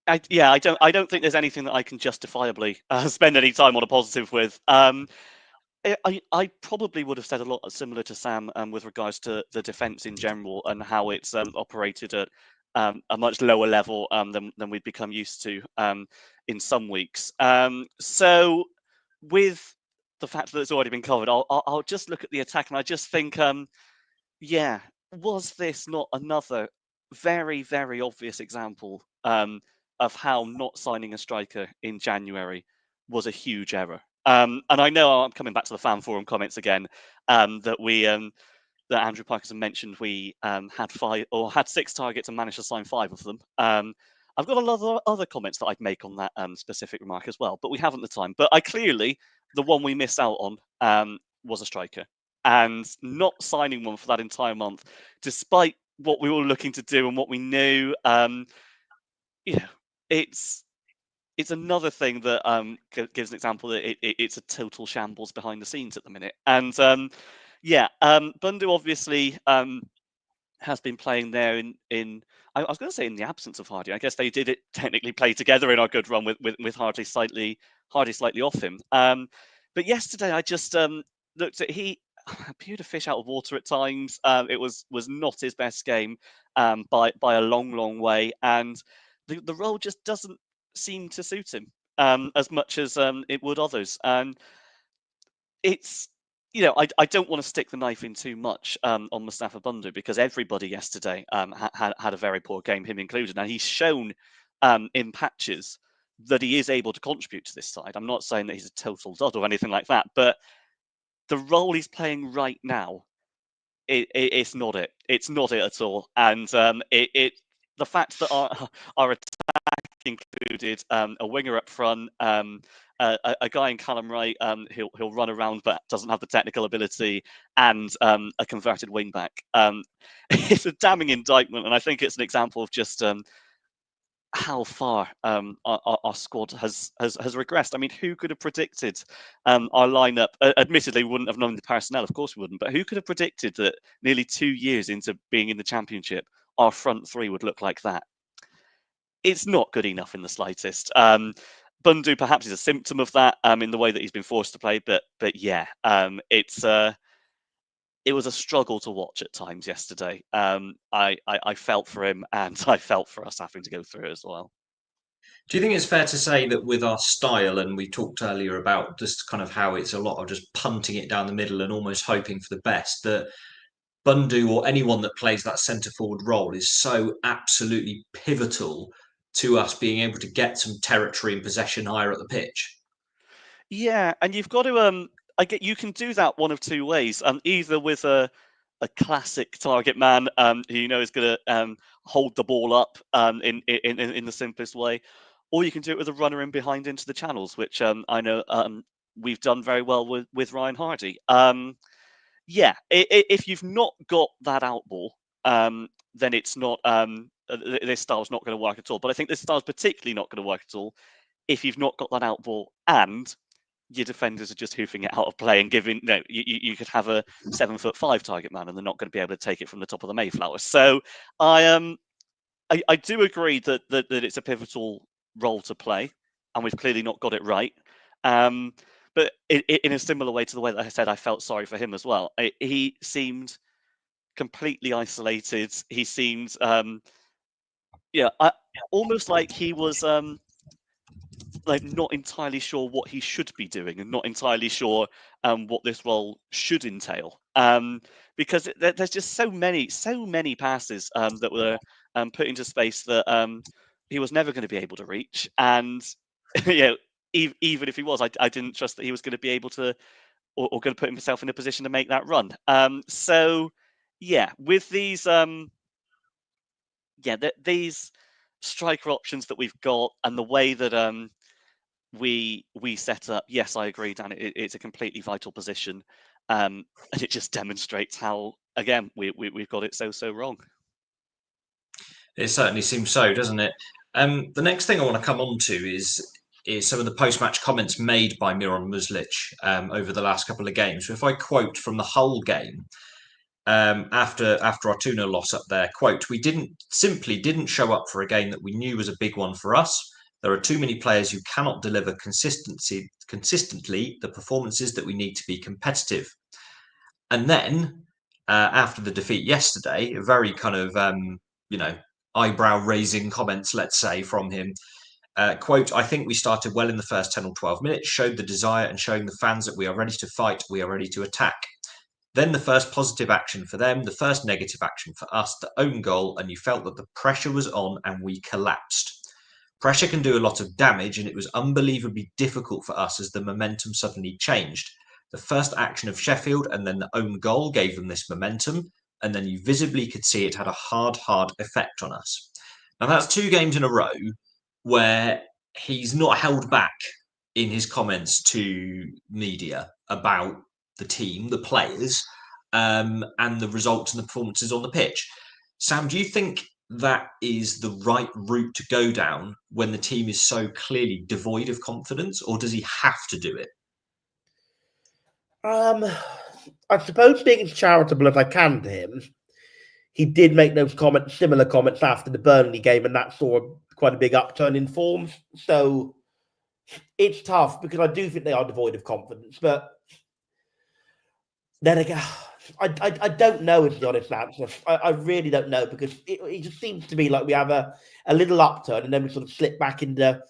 I don't think there's anything that I can justifiably spend any time on a positive with. I probably would have said a lot similar to Sam with regards to the defence in general and how it's operated at a much lower level than we've become used to in some weeks. So with the fact that it's already been covered, I'll just look at the attack and I just think, yeah, was this not another very, very obvious example of how not signing a striker in January was a huge error? And I know I'm coming back to the fan forum comments again. That Andrew Parkinson mentioned we had 6 targets and managed to sign 5 of them. I've got a lot of other comments that I'd make on that specific remark as well, but we haven't the time. But the one we missed out on was a striker, and not signing one for that entire month, despite what we were looking to do and what we knew. It's another thing that gives an example that it's a total shambles behind the scenes at the minute. And Bundu obviously has been playing there in I was going to say in the absence of Hardy. I guess they did it technically play together in our good run with Hardy slightly off him. But yesterday I just looked at he appeared a fish out of water at times. It was not his best game by a long way, and the role just doesn't seem to suit him as much as it would others. And it's I don't want to stick the knife in too much on Mustafa Bundu because everybody yesterday had a very poor game, him included. Now he's shown in patches that he is able to contribute to this side. I'm not saying that he's a total dud or anything like that, but the role he's playing right now, it's not it. It's not it at all. And the fact that our attack included a winger up front, a guy in Callum Wright, he'll run around but doesn't have the technical ability, and a converted wing back. It's a damning indictment, and I think it's an example of just how far our squad has regressed. I mean, who could have predicted our lineup? Admittedly, we wouldn't have known the personnel, of course we wouldn't, but who could have predicted that nearly 2 years into being in the Championship, our front three would look like that? It's not good enough in the slightest. Bundu perhaps is a symptom of that in the way that he's been forced to play, but yeah, it was a struggle to watch at times yesterday. I felt for him, and I felt for us having to go through it as well. Do you think it's fair to say that with our style, and we talked earlier about just kind of how it's a lot of just punting it down the middle and almost hoping for the best, that Bundu or anyone that plays that centre forward role is so absolutely pivotal to us being able to get some territory and possession higher at the pitch? Yeah, and you've got to you can do that one of two ways. Either with a classic target man who you know is going to hold the ball up in the simplest way, or you can do it with a runner in behind into the channels, which I know we've done very well with Ryan Hardy. Yeah, if you've not got that out ball, then it's not this style's not going to work at all. But I think this style's particularly not going to work at all if you've not got that out ball and your defenders are just hoofing it out of play and giving. You could have a 7'5" target man, and they're not going to be able to take it from the top of the Mayflower. So I do agree that it's a pivotal role to play, and we've clearly not got it right. But in a similar way to the way that I said, I felt sorry for him as well. He seemed completely isolated. He seemed, almost like he was like not entirely sure what he should be doing and not entirely sure what this role should entail. Because there's just so many passes that were put into space that he was never going to be able to reach. And even if he was, I didn't trust that he was going to be able to or going to put himself in a position to make that run. So yeah, with these these striker options that we've got and the way that we set up, yes, I agree, Dan. It's a completely vital position, and it just demonstrates how again we've got it so wrong. It certainly seems so, doesn't it? The next thing I want to come on to is some of the post-match comments made by Miran Muslic over the last couple of games. So if I quote from the whole game, after our 2-0 loss up there, quote, "We didn't show up for a game that we knew was a big one for us. There are too many players who cannot deliver consistently the performances that we need to be competitive." And then after the defeat yesterday, a very kind of eyebrow-raising comments, let's say, from him. Quote, "I think we started well in the first 10 or 12 minutes, showed the desire and showing the fans that we are ready to fight, we are ready to attack. Then the first positive action for them, the first negative action for us, the own goal, and you felt that the pressure was on and we collapsed. Pressure can do a lot of damage, and it was unbelievably difficult for us as the momentum suddenly changed. The first action of Sheffield and then the own goal gave them this momentum, and then you visibly could see it had a hard effect on us." Now, that's 2 games in a row where he's not held back in his comments to media about the team, the players, and the results and the performances on the pitch. Sam, do you think that is the right route to go down when the team is so clearly devoid of confidence, or does he have to do it? I suppose being as charitable as I can to him, he did make those similar comments after the Burnley game, and that saw quite a big upturn in form. So it's tough because I do think they are devoid of confidence, but then again, I don't know is the honest answer. I really don't know, because it just seems to me like we have a little upturn and then we sort of slip back into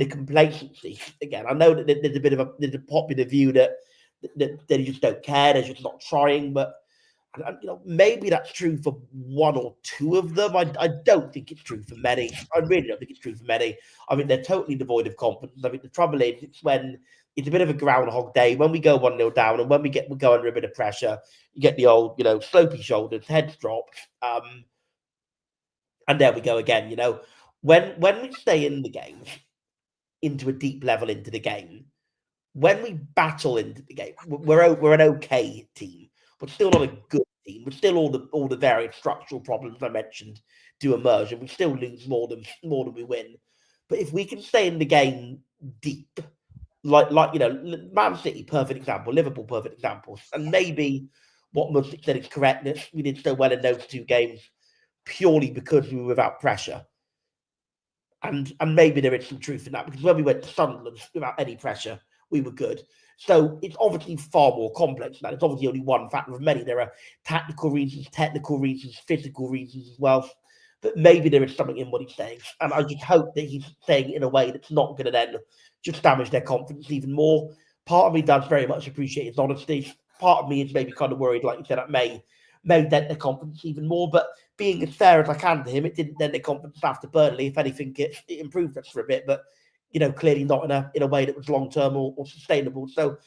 complacency again. I know that there's a popular view that they just don't care, they're just not trying, but maybe that's true for 1 or 2 of them. I don't think it's true for many. I really don't think it's true for many. I mean, they're totally devoid of confidence. I think the trouble is it's when it's a bit of a groundhog day, when we go 1-0 down and when we go under a bit of pressure, you get the old, slopey shoulders, heads drop. And there we go again, When we stay in the game, into a deep level into the game, when we battle into the game, we're an okay team. We're still not a good team. We're still all the various structural problems I mentioned do emerge, and we still lose more than we win. But if we can stay in the game deep, like Man City, perfect example, Liverpool, perfect example, and maybe what Muslic said is correct, that we did so well in those 2 games purely because we were without pressure. And maybe there is some truth in that, because when we went to Sunderland without any pressure, we were good. So it's obviously far more complex than that. It's obviously only one factor of many. There are tactical reasons, technical reasons, physical reasons as well. But maybe there is something in what he's saying. And I just hope that he's saying it in a way that's not going to then just damage their confidence even more. Part of me does very much appreciate his honesty. Part of me is maybe kind of worried, like you said, that may dent their confidence even more. But being as fair as I can to him, it didn't dent their confidence after Burnley. If anything, it improved us for a bit. But clearly not in a way that was long-term or sustainable. So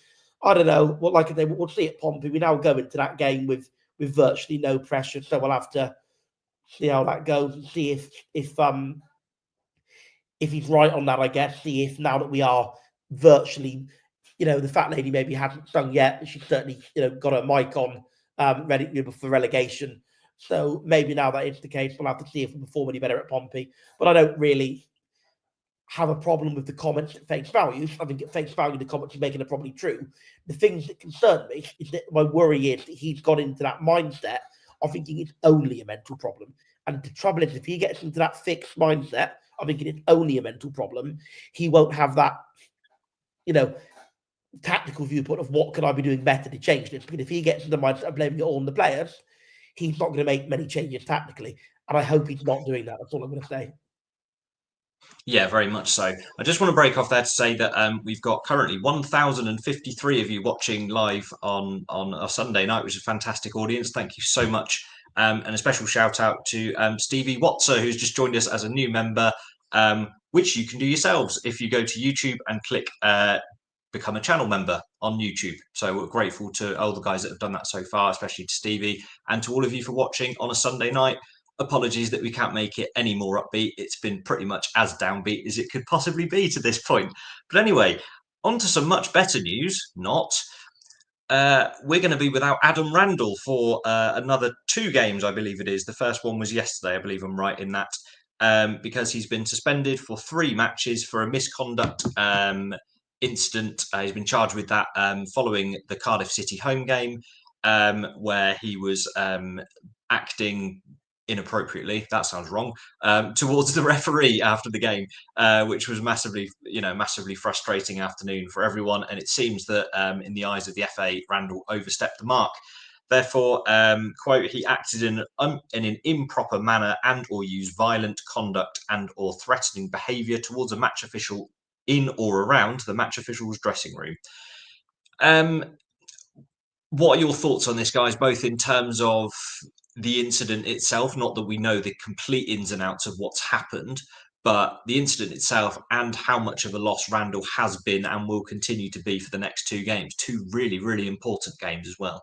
I don't know. Well, like I say, we'll see at Pompey. We now go into that game with virtually no pressure. So we'll have to see how that goes and see if he's right on that, I guess. See if now that we are virtually, the fat lady maybe hasn't sung yet. She's certainly, got her mic on, ready for relegation. So maybe now that is the case, we'll have to see if we perform any better at Pompey. But I don't really have a problem with the comments at face value. I think at face value, the comments he's making are probably true. The things that concern me is that my worry is that he's got into that mindset of thinking it's only a mental problem. And the trouble is, if he gets into that fixed mindset of thinking it's only a mental problem, he won't have that, tactical viewpoint of what can I be doing better to change this. Because if he gets into the mindset of blaming it all on the players, he's not going to make many changes tactically. And I hope he's not doing that. That's all I'm going to say. Yeah, very much so. I just want to break off there to say that we've got currently 1,053 of you watching live on a Sunday night, which is a fantastic audience. Thank you so much. And a special shout out to Stevie Watson, who's just joined us as a new member, which you can do yourselves if you go to YouTube and click become a channel member on YouTube. So we're grateful to all the guys that have done that so far, especially to Stevie, and to all of you for watching on a Sunday night. Apologies that we can't make it any more upbeat. It's been pretty much as downbeat as it could possibly be to this point. But anyway, on to some much better news. Not. we're going to be without Adam Randall for another 2 games, I believe it is. The first one was yesterday, I believe I'm right in that, because he's been suspended for 3 matches for a misconduct incident. He's been charged with that following the Cardiff City home game, where he was acting inappropriately, that sounds wrong, towards the referee after the game, which was massively frustrating afternoon for everyone. And it seems that in the eyes of the FA, Randall overstepped the mark. Therefore, quote, he acted in an improper manner and or used violent conduct and or threatening behaviour towards a match official in or around the match official's dressing room. What are your thoughts on this, guys, both in terms of the incident itself, not that we know the complete ins and outs of what's happened, but the incident itself and how much of a loss Randall has been and will continue to be for the next 2 games, 2 really, really important games as well?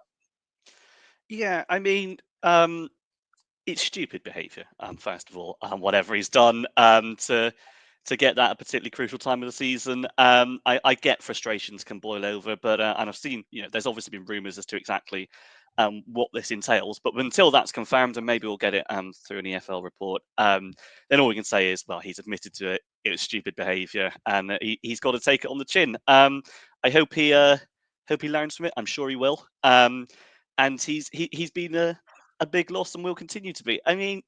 Yeah, I mean, it's stupid behaviour, first of all, whatever he's done to get that at a particularly crucial time of the season. I get frustrations can boil over, but and I've seen, there's obviously been rumours as to exactly what this entails, but until that's confirmed, and maybe we'll get it through an EFL report, then all we can say is, well, he's admitted to it. It was stupid behaviour, and he's got to take it on the chin. I hope he learns from it. I'm sure he will. And he's been a big loss and will continue to be. I mean,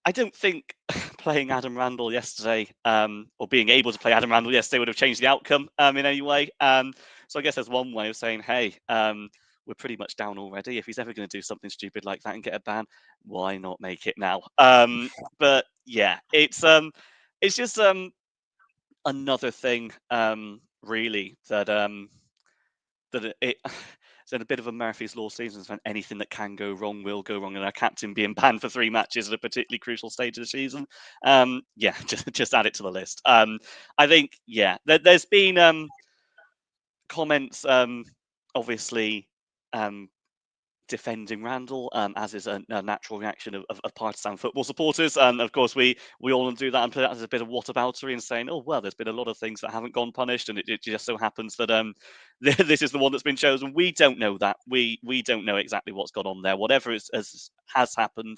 I don't think playing Adam Randall yesterday, or being able to play Adam Randall yesterday, would have changed the outcome in any way. So I guess there's one way of saying, hey, we're pretty much down already. If he's ever going to do something stupid like that and get a ban, why not make it now? But yeah, it's just another thing, really, that it's in a bit of a Murphy's Law season, and anything that can go wrong will go wrong. And our captain being banned for 3 matches at a particularly crucial stage of the season, yeah, just add it to the list. I think, yeah, there's been comments, obviously, defending Randall, as is a natural reaction of partisan football supporters. And of course, we all do that and play that as a bit of whataboutery and saying, oh, well, there's been a lot of things that haven't gone punished, and it just so happens that this is the one that's been chosen. We don't know that. We don't know exactly what's gone on there. Whatever has happened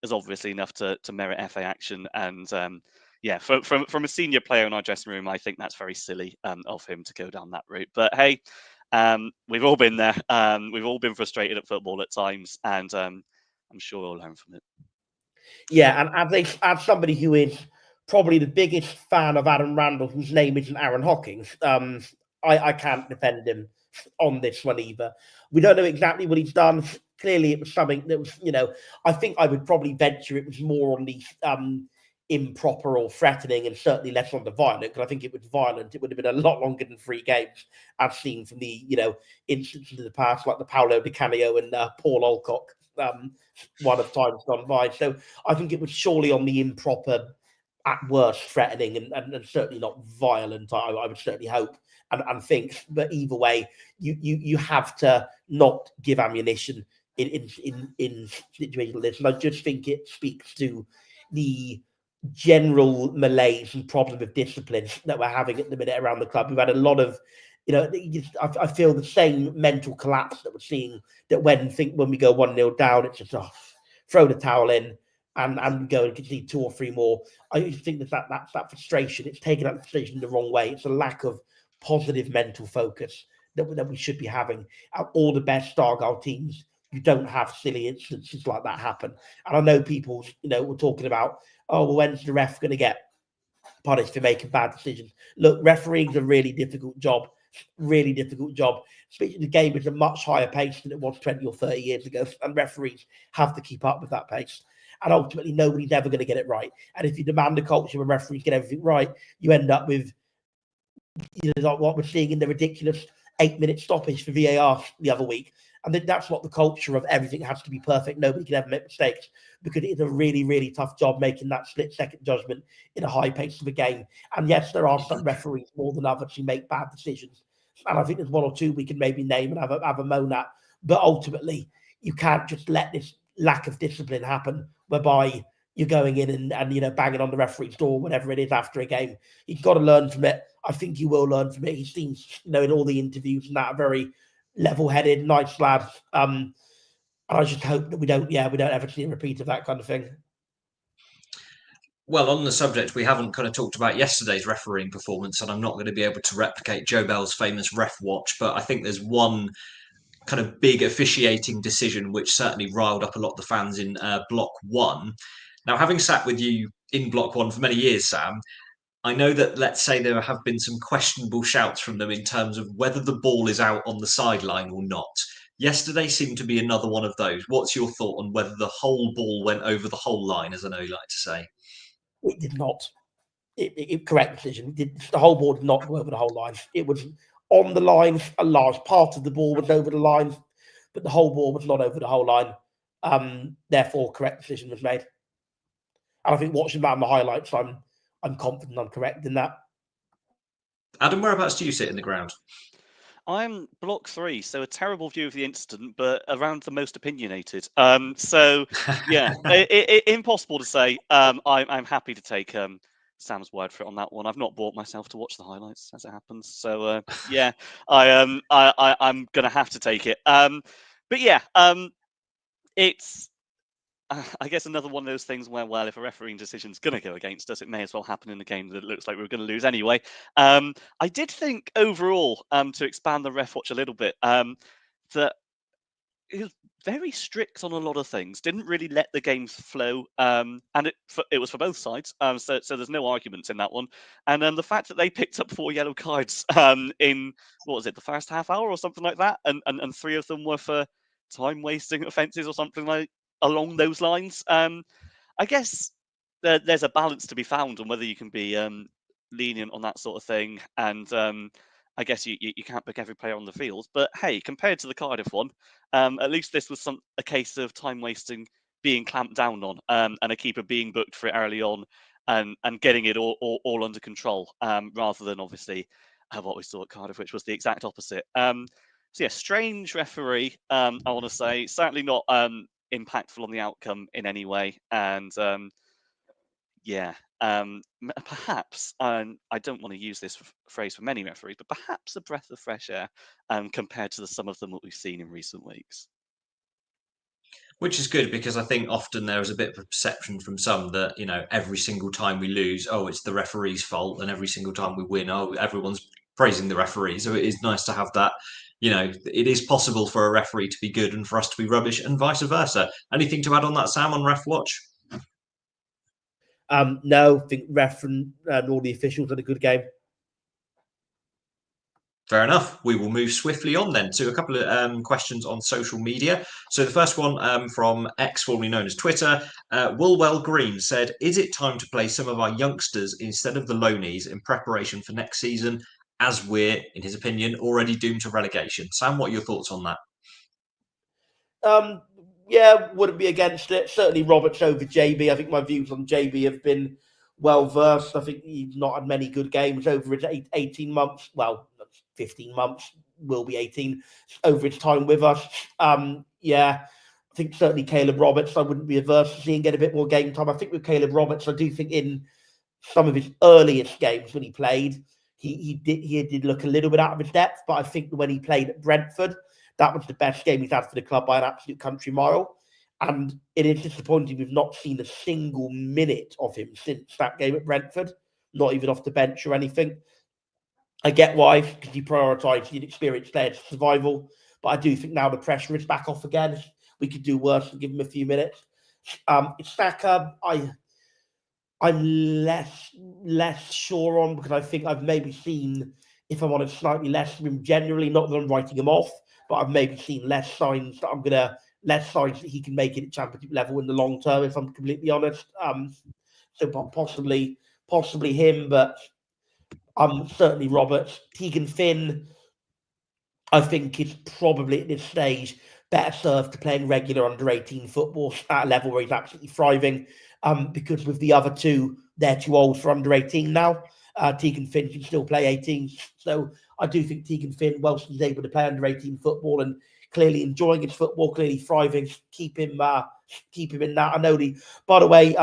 is obviously enough to merit FA action. And yeah, from a senior player in our dressing room, I think that's very silly of him to go down that route. But hey, we've all been there. We've all been frustrated at football at times, and I'm sure we'll learn from it. Yeah, and as somebody who is probably the biggest fan of Adam Randall, whose name isn't Aaron Hawkins, I can't defend him on this one either. We don't know exactly what he's done. Clearly, it was something that was, I think I would probably venture it was more on the improper or threatening, and certainly less on the violent, because I think it was violent. It would have been a lot longer than 3 games, I've seen from the instances in the past, like the Paolo Di Canio and Paul Alcock, one of times gone by. So I think it was surely on the improper, at worst threatening, and certainly not violent. I would certainly hope and think. But either way, you have to not give ammunition in situations like this. And I just think it speaks to the general malaise and problem of discipline that we're having at the minute around the club. We've had a lot of, I feel the same mental collapse that we're seeing, that when we go 1-0 down, it's just throw the towel in and go and concede 2 or 3 more. I think that's that frustration. It's taking that frustration the wrong way. It's a lack of positive mental focus that we should be having. At all the best Argyle teams, you don't have silly instances like that happen. And I know people, were talking about, oh, well, when's the ref going to get punished for making bad decisions? Look, refereeing is a really difficult job. Especially the game is a much higher pace than it was 20 or 30 years ago, and referees have to keep up with that pace. And ultimately, nobody's ever going to get it right. And if you demand a culture where referees get everything right, you end up with, like what we're seeing in the ridiculous 8-minute stoppage for VAR the other week. And that's not the culture of everything has to be perfect. Nobody can ever make mistakes, because it's a really, really tough job making that split-second judgment in a high pace of a game. And yes, there are some referees more than others who make bad decisions. And I think there's 1 or 2 we can maybe name and have a moan at. But ultimately, you can't just let this lack of discipline happen, whereby you're going in and banging on the referee's door, whatever it is, after a game. You've got to learn from it. I think he will learn from it. He seems, in all the interviews and that, very level-headed, nice lad. And I just hope that we don't ever see a repeat of that kind of thing. Well, on the subject, we haven't kind of talked about yesterday's refereeing performance, and I'm not going to be able to replicate Joe Bell's famous ref watch, but I think there's one kind of big officiating decision which certainly riled up a lot of the fans in Block 1. Now, having sat with you in Block 1 for many years, Sam, I know that, let's say, there have been some questionable shouts from them in terms of whether the ball is out on the sideline or not. Yesterday seemed to be another one of those. What's your thought on whether the whole ball went over the whole line, as I know you like to say? It did not. Correct decision. The whole ball did not go over the whole line. It was on the line. A large part of the ball was over the line, but the whole ball was not over the whole line. Therefore, correct decision was made. And I think watching that in the highlights, I'm confident I'm correct in that. Adam, whereabouts do you sit in the ground? I'm Block 3, so a terrible view of the incident, but around the most opinionated. So yeah, impossible to say. I'm happy to take Sam's word for it on that one. I've not bought myself to watch the highlights as it happens, so yeah, I'm gonna have to take it. But yeah, it's I guess another one of those things where, well, if a refereeing decision's going to go against us, it may as well happen in a game that it looks like we're going to lose anyway. I did think overall, to expand the ref watch a little bit, that he was very strict on a lot of things. Didn't really let the games flow, and it was for both sides. So there's no arguments in that one. And the fact that they picked up 4 yellow cards in what was it, the first half hour or something like that, and 3 of them were for time wasting offences or something like along those lines. I guess there's a balance to be found on whether you can be lenient on that sort of thing, and I guess you can't pick every player on the field. But hey, compared to the Cardiff one, at least this was a case of time wasting being clamped down on, and a keeper being booked for it early on, and getting it all under control, rather than obviously what we saw at Cardiff, which was the exact opposite. So yeah, strange referee. I want to say certainly not impactful on the outcome in any way, and yeah, perhaps I don't want to use this phrase for many referees, but perhaps a breath of fresh air compared to some of them that we've seen in recent weeks. Which is good, because I think often there is a bit of a perception from some that, every single time we lose, it's the referee's fault, and every single time we win, everyone's praising the referee. So it is nice to have that. It is possible for a referee to be good and for us to be rubbish, and vice versa. Anything to add on that, Sam, on Ref Watch? No, I think ref and all the officials had a good game. Fair enough. We will move swiftly on then to a couple of questions on social media. So the first one from X, formerly known as Twitter, Woolwell Green said, "Is it time to play some of our youngsters instead of the loanies in preparation for next season, as we're, in his opinion, already doomed to relegation?" Sam, what are your thoughts on that? Yeah, wouldn't be against it. Certainly Roberts over JB. I think my views on JB have been well versed. I think he's not had many good games over his 18 months. Well, 15 months, will be 18 over his time with us. Yeah, I think certainly Caleb Roberts, I wouldn't be averse to seeing get a bit more game time. I think with Caleb Roberts, I do think in some of his earliest games when he played, he did look a little bit out of his depth, but I think when he played at Brentford, that was the best game he's had for the club by an absolute country mile. And it is disappointing we've not seen a single minute of him since that game at Brentford, not even off the bench or anything. I get why, because you prioritise the inexperienced players for survival. But I do think now the pressure is back off again. We could do worse and give him a few minutes. Saka, I'm less sure on, because I think I've maybe seen, if I'm honest, slightly less from him generally. Not that I'm writing him off, but I've maybe seen less signs that he can make it at championship level in the long term, if I'm completely honest. So possibly him, but certainly Roberts. Tegan Finn, I think, is probably at this stage better served to playing regular under-18 football at a level where he's absolutely thriving, because with the other two, they're too old for under-18 now. Tegan Finn can still play 18. So I do think Tegan Finn, whilst he's able to play under-18 football and clearly enjoying his football, clearly thriving, keep him in that. I know by the way,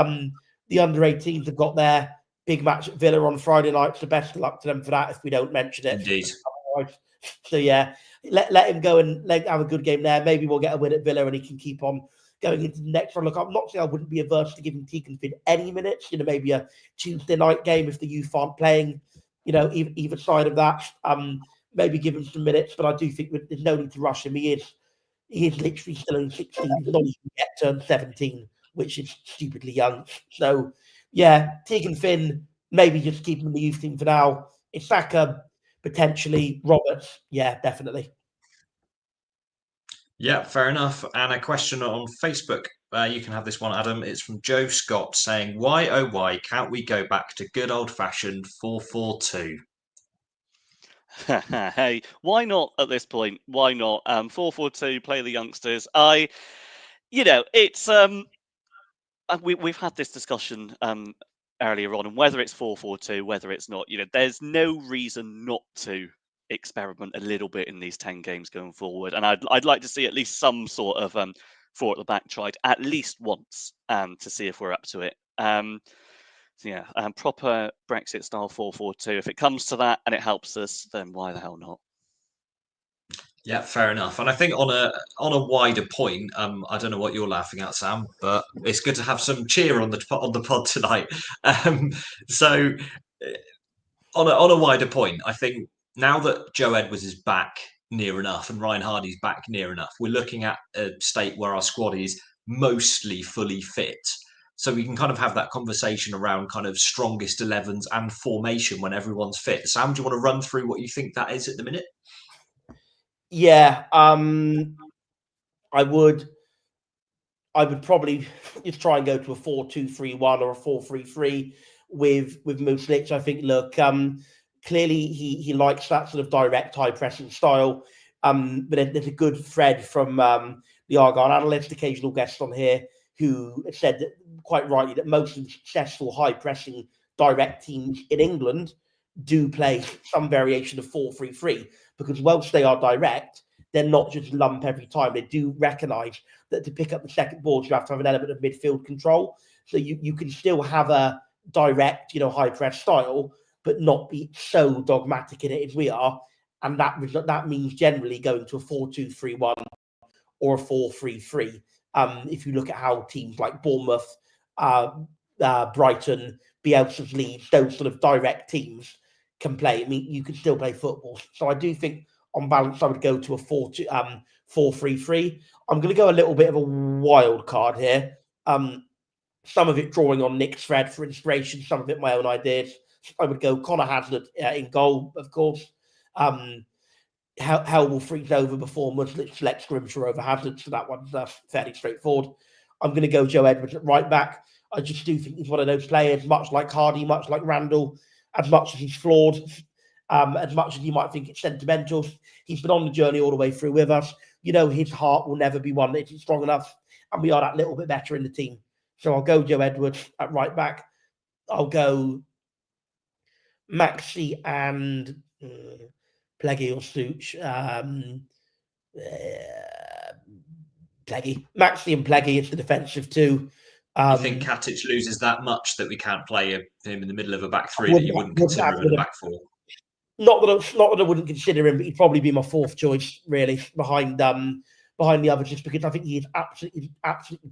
the under-18s have got their big match at Villa on Friday night. So best of luck to them for that if we don't mention it. Indeed. So yeah, let him go and have a good game there. Maybe we'll get a win at Villa and he can keep on going into the next one. Look, I'm not saying I wouldn't be averse to giving Tegan Finn any minutes. Maybe a Tuesday night game if the youth aren't playing. Either side of that. Maybe give him some minutes, but I do think there's no need to rush him. He is literally still only 16. He's not even yet turned 17, which is stupidly young. So yeah, Tegan Finn, maybe just keep him in the youth team for now. Isaka, potentially. Roberts, yeah, definitely. Yeah, fair enough. And a question on Facebook. You can have this one, Adam. It's from Joe Scott saying, why, oh, why can't we go back to good old-fashioned 4-4-2? Hey, why not at this point? Why not? 4-4-2, play the youngsters. It's we've had this discussion earlier on, and whether it's 4-4-2, whether it's not, there's no reason not to experiment a little bit in these 10 games going forward. And I'd like to see at least some sort of 4 at the back tried at least once to see if we're up to it. Proper Brexit style 4-4-2. If it comes to that and it helps us, then why the hell not? Yeah, fair enough. And I think on a wider point, I don't know what you're laughing at, Sam, but it's good to have some cheer on the pod tonight. So on a wider point, I think now that Joe Edwards is back near enough and Ryan Hardy's back near enough, we're looking at a state where our squad is mostly fully fit. So we can kind of have that conversation around kind of strongest 11s and formation when everyone's fit. Sam, do you want to run through what you think that is at the minute? Yeah, I would probably just try and go to a 4-2-3-1 or a 4-3-3 with Muslic. I think, look, clearly he likes that sort of direct high pressing style. But there's a good thread from the Argyle analyst, occasional guest on here, who said that, quite rightly, that most of the successful high pressing direct teams in England do play some variation of 4-3-3, because whilst they are direct, they're not just lump every time. They do recognise that to pick up the second ball, you have to have an element of midfield control. So you can still have a direct, high press style, but not be so dogmatic in it as we are. And that means generally going to a 4-2-3-1 or a 4-3-3. If you look at how teams like Bournemouth, Brighton, Bielsa's Leeds, those sort of direct teams can play. I mean, you can still play football. So I do think, on balance, I would go to a 4-3-3. I'm going to go a little bit of a wild card here. Some of it drawing on Nick's thread for inspiration, some of it my own ideas. I would go Connor Hazard in goal, of course. Hell will freeze over before Muslic selects Grimshaw over Hazard, so that one's fairly straightforward. I'm going to go Joe Edwards at right back. I just do think he's one of those players, much like Hardy, much like Randall, as much as he's flawed, as much as you might think it's sentimental, he's been on the journey all the way through with us. His heart will never be one that isn't strong enough, and we are that little bit better in the team. So I'll go Joe Edwards at right back. I'll go Maxi and Pleggy or Such. Pleggy. Maxi and Pleggy is the defensive two. You think Katic loses that much that we can't play him in the middle of a back three that you wouldn't consider him in a back four? Not that I wouldn't consider him, but he'd probably be my fourth choice, really, behind the others, just because I think he is absolutely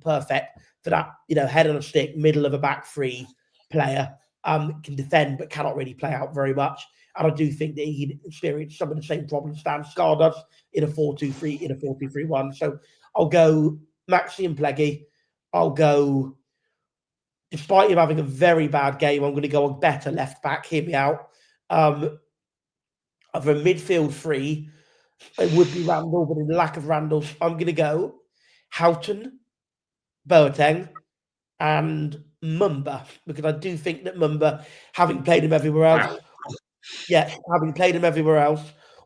perfect for that, head on a stick, middle of a back three player. Can defend but cannot really play out very much. And I do think that he'd experience some of the same problems Stan Scar does in a 4-2-3, in a 4-2-3-1. So I'll go Maxi and Pleggy. I'll go, despite him having a very bad game, I'm going to go on better left back. Hear me out. Of a midfield three, it would be Randall, but in the lack of Randall, I'm going to go Houghton, Boateng, and Mumba, because I do think that Mumba, having played him everywhere else,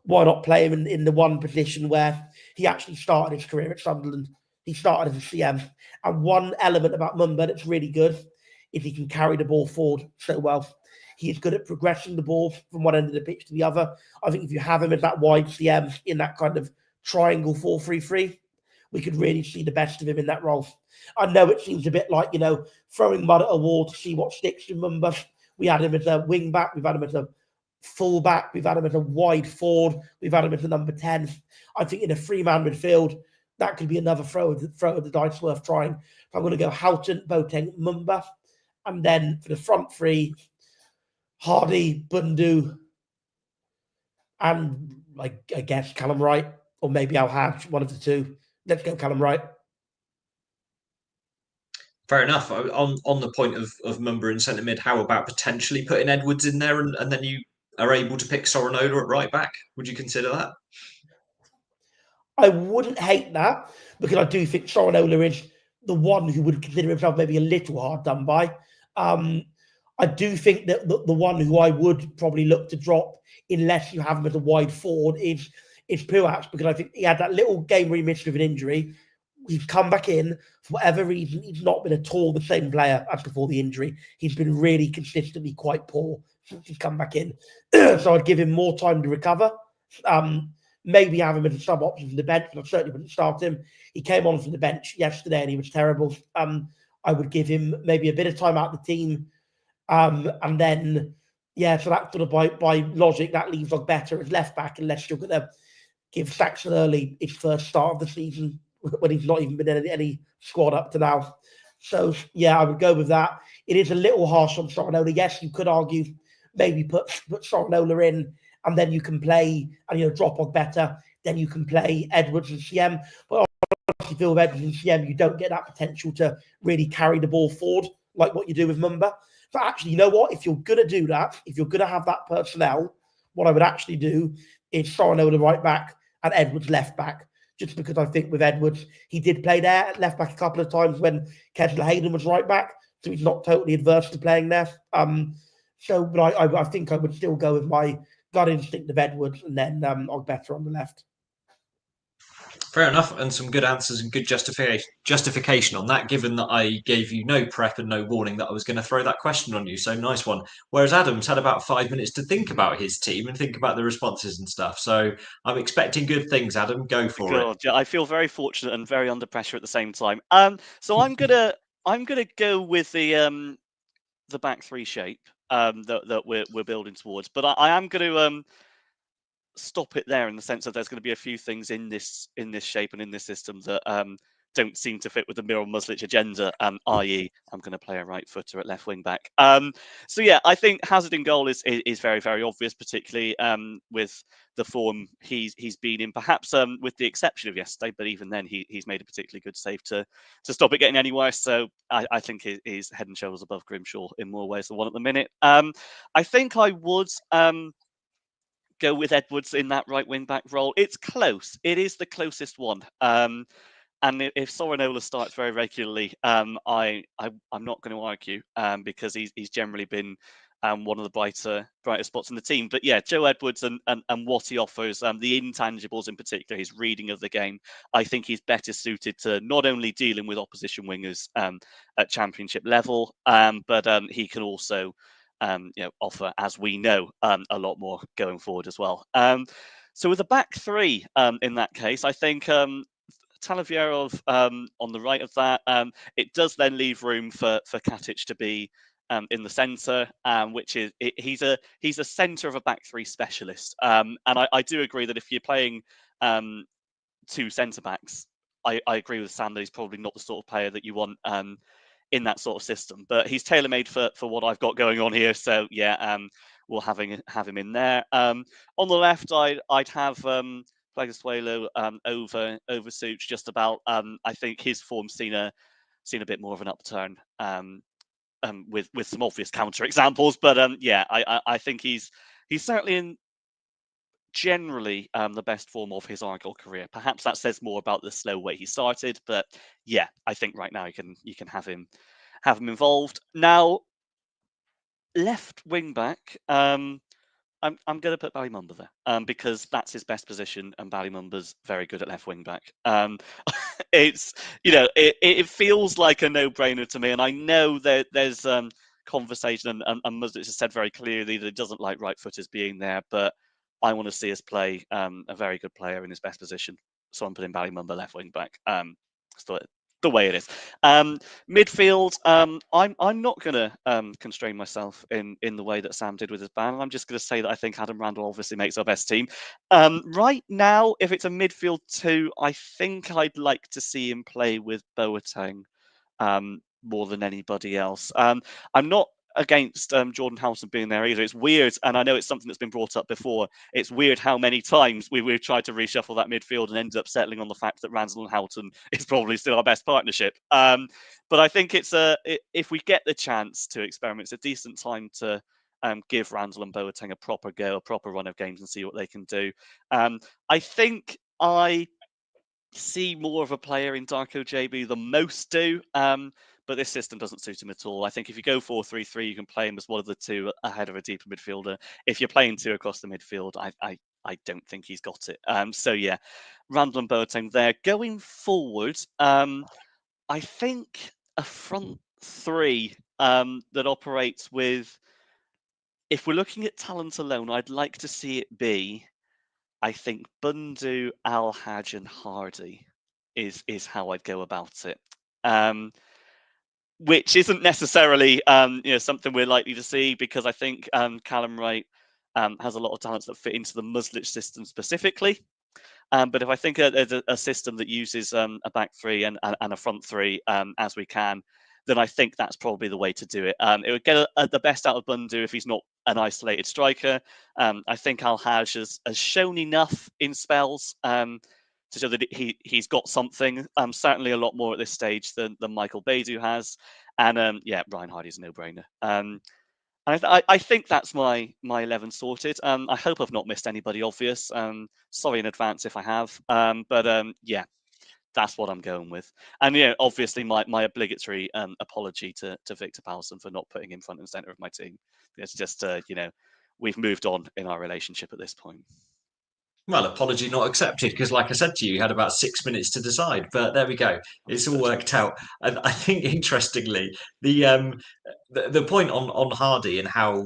why not play him in the one position where he actually started his career at Sunderland? He started as a CM. And one element about Mumba that's really good is he can carry the ball forward so well. He is good at progressing the ball from one end of the pitch to the other. I think if you have him as that wide CM in that kind of triangle 4-3-3, we could really see the best of him in that role. I know it seems a bit like, throwing mud at a wall to see what sticks in Mumba. We had him as a wing back. We've had him as a full back. We've had him as a wide forward. We've had him as a number 10. I think in a 3-man midfield, that could be another throw of the dice worth trying. So I'm going to go Houghton, Boateng, Mumba. And then for the front three, Hardy, Bundu, and I guess Callum Wright, or maybe Al Hadj, one of the two. Let's go Callum Wright. Fair enough. On the point of Mumba in centre mid, how about potentially putting Edwards in there and then you are able to pick Sorinola at right back? Would you consider that? I wouldn't hate that, because I do think Sorinola is the one who would consider himself maybe a little hard done by. I do think that the one who I would probably look to drop, unless you have him as a wide forward, is Puax, because I think he had that little game where he missed with an injury. He's come back in. For whatever reason, he's not been at all the same player as before the injury. He's been really consistently quite poor since he's come back in. So I'd give him more time to recover. Maybe have him as a sub option from the bench, but I certainly wouldn't start him. He came on from the bench yesterday and he was terrible. I would give him maybe a bit of time out of the team. And then, so that sort of by logic, that leaves us better as left back, unless you're going to give Saxon Early his first start of the season when he's not even been in any squad up to now. So, I would go with that. It is a little harsh on Sorinola. Yes, you could argue maybe put Sorinola in and then you can play, and drop off better, then you can play Edwards and CM. But honestly, feel with Edwards and CM, you don't get that potential to really carry the ball forward like what you do with Mumba. But actually, you know what? If you're going to do that, if you're going to have that personnel, what I would actually do is Sorinola right back and Edwards left back. Just because I think with Edwards, he did play there at left back a couple of times when Kessler Hayden was right back, so he's not totally adverse to playing there. But I think I would still go with my gut instinct of Edwards, and then I'll better on the left. Fair enough, and some good answers and good justification on that, given that I gave you no prep and no warning that I was going to throw that question on you. So nice one. Whereas Adam's had about 5 minutes to think about his team and think about the responses and stuff. So I'm expecting good things, Adam. Go for it. Yeah, I feel very fortunate and very under pressure at the same time. So I'm gonna go with the back three shape that we're building towards, but I am going to stop it there in the sense that there's going to be a few things in this shape and in this system that don't seem to fit with the Miral Muslic agenda, i.e. I'm going to play a right footer at left wing back. I think Hazard in goal is very, very obvious, particularly with the form he's been in, perhaps with the exception of yesterday, but even then he's made a particularly good save to stop it getting any worse. So I think he's head and shoulders above Grimshaw in more ways than one at the minute. I think I would go with Edwards in that right wing back role. It's close. It is the closest one. And if Sorinola starts very regularly, I'm not going to argue because he's generally been one of the brighter spots in the team. But yeah, Joe Edwards and what he offers, the intangibles in particular, his reading of the game, I think he's better suited to not only dealing with opposition wingers at championship level, but he can also offer, as we know, a lot more going forward as well. So with the back three, in that case, I think Talavierov on the right of that, it does then leave room for Katic to be in the centre, which is he's a centre of a back three specialist. And I do agree that if you're playing two centre backs, I agree with Sam that he's probably not the sort of player that you want in that sort of system, but he's tailor-made for what I've got going on here. So we'll have him in there. On the left, I'd have Plaguesuelo over Such just about. I think his form's seen a bit more of an upturn with some obvious counter examples, but I think he's certainly in generally the best form of his Argyle career. Perhaps that says more about the slow way he started, but yeah, I think right now you can have him involved. Now, left wing back, I'm going to put Ballymumba there because that's his best position, and Ballymumba's very good at left wing back. It's it feels like a no-brainer to me, and I know that there's conversation, and Muslic has said very clearly that he doesn't like right footers being there, but I want to see us play a very good player in his best position, so I'm putting Ballymumba left wing back. the way it is. Midfield, I'm not going to constrain myself in the way that Sam did with his ban. I'm just going to say that I think Adam Randall obviously makes our best team. Right now, if it's a midfield 2, I think I'd like to see him play with Boateng more than anybody else. I'm not against Jordan Houghton being there either. It's weird, and I know it's something that's been brought up before. It's weird how many times we've tried to reshuffle that midfield and ended up settling on the fact that Randall and Houghton is probably still our best partnership. But I think if we get the chance to experiment, it's a decent time to give Randall and Boateng a proper go, a proper run of games, and see what they can do. I think I see more of a player in Darko JB than most do. But this system doesn't suit him at all. I think if you go 4-3-3, you can play him as one of the two ahead of a deeper midfielder. If you're playing 2 across the midfield, I don't think he's got it. So yeah, Randall and Boateng there. Going forward, I think a front 3 that operates with, if we're looking at talent alone, I'd like to see it be, I think, Bundu, Al-Haj and Hardy is how I'd go about it. Which isn't necessarily something we're likely to see, because I think Callum Wright has a lot of talents that fit into the Muslich system specifically. But if I think there's a system that uses a back 3 and a front 3 as we can, then I think that's probably the way to do it. It would get the best out of Bundu if he's not an isolated striker. I think Al-Haj has shown enough in spells to show that he's got something, certainly a lot more at this stage than Michael Baidoo has. And yeah, Ryan Hardy's a no-brainer. And I think that's my 11 sorted. I hope I've not missed anybody obvious. Sorry in advance if I have. But yeah, that's what I'm going with. And yeah, obviously my obligatory apology to Victor Powelson for not putting him front and center of my team. It's just we've moved on in our relationship at this point. Well, apology not accepted, because like I said to you, you had about 6 minutes to decide. But there we go. It's all worked out. And I think, interestingly, the point on Hardy and how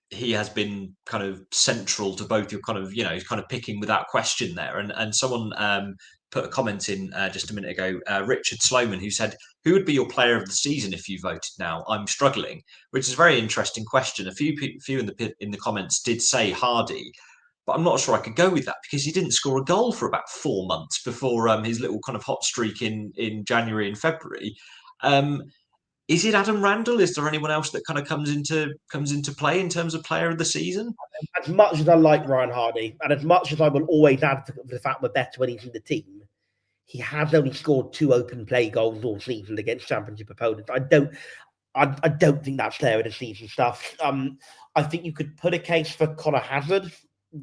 he has been kind of central to both your kind of, he's kind of picking without question there. And someone put a comment in just a minute ago, Richard Sloman, who said, who would be your player of the season if you voted now? I'm struggling, which is a very interesting question. A few in the comments did say Hardy, but I'm not sure I could go with that, because he didn't score a goal for about 4 months before his little kind of hot streak in January and February. Is it Adam Randall? Is there anyone else that kind of comes into play in terms of player of the season? As much as I like Ryan Hardy, and as much as I will always add the fact we're better when he's in the team, he has only scored 2 open play goals all season against Championship opponents. I don't think that's player of the season stuff. I think you could put a case for Connor Hazard.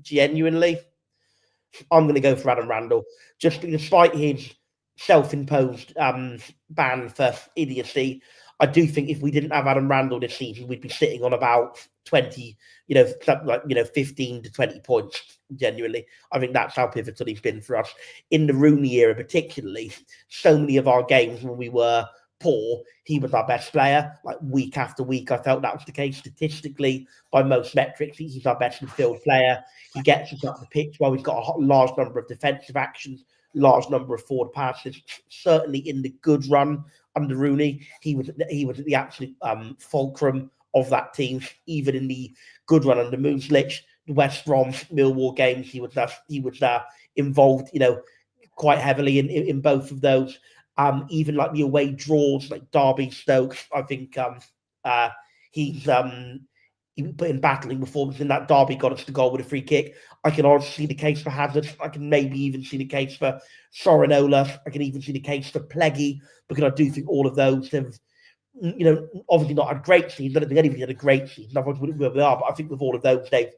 Genuinely, I'm going to go for Adam Randall, just despite his self-imposed ban for idiocy. I do think if we didn't have Adam Randall this season, we'd be sitting on about 20, 15 to 20 points. Genuinely, I think that's how pivotal he's been for us in the Rooney era, particularly. So many of our games when we were poor, he was our best player. Like week after week, I felt that was the case statistically by most metrics. He's our best midfield player. He gets us up the pitch while we've got a large number of defensive actions, large number of forward passes. Certainly in the good run under Rooney, he was at the absolute fulcrum of that team. Even in the good run under Muslich, the West Brom, Millwall games, he was involved, quite heavily in both of those. Even like the away draws, like Derby, Stoke, I think he's put in battling performance in that Derby, got us the goal with a free kick. I can also see the case for Hazard. I can maybe even see the case for Sorinola. I can even see the case for Pleggy, because I do think all of those have, obviously not had great seasons. I don't think anybody had a great season. Otherwise, where we are. But I think with all of those, they've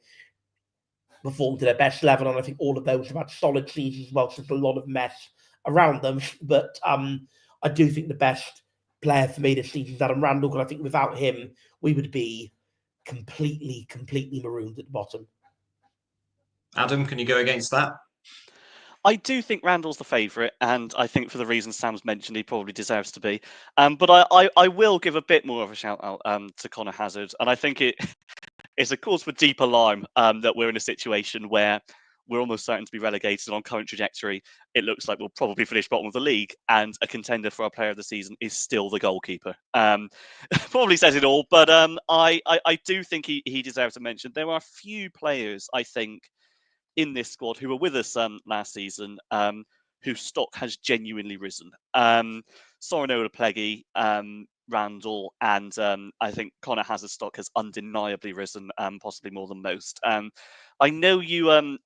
performed to their best level, and I think all of those have had solid seasons as well. So there's a lot of mess around them, but I do think the best player for me this season is Adam Randall, because I think without him, we would be completely marooned at the bottom. Adam, can you go against that? I do think Randall's the favourite, and I think for the reasons Sam's mentioned, he probably deserves to be. But I will give a bit more of a shout out to Connor Hazard, and I think it's a cause for deep alarm that we're in a situation where we're almost certain to be relegated. On current trajectory, it looks like we'll probably finish bottom of the league, and a contender for our player of the season is still the goalkeeper. Probably says it all, but I do think he deserves a mention. There are a few players, I think, in this squad who were with us last season, whose stock has genuinely risen. Sorinola, Pleggy, Randall, and I think Connor Hazard's stock has undeniably risen, possibly more than most. I know you,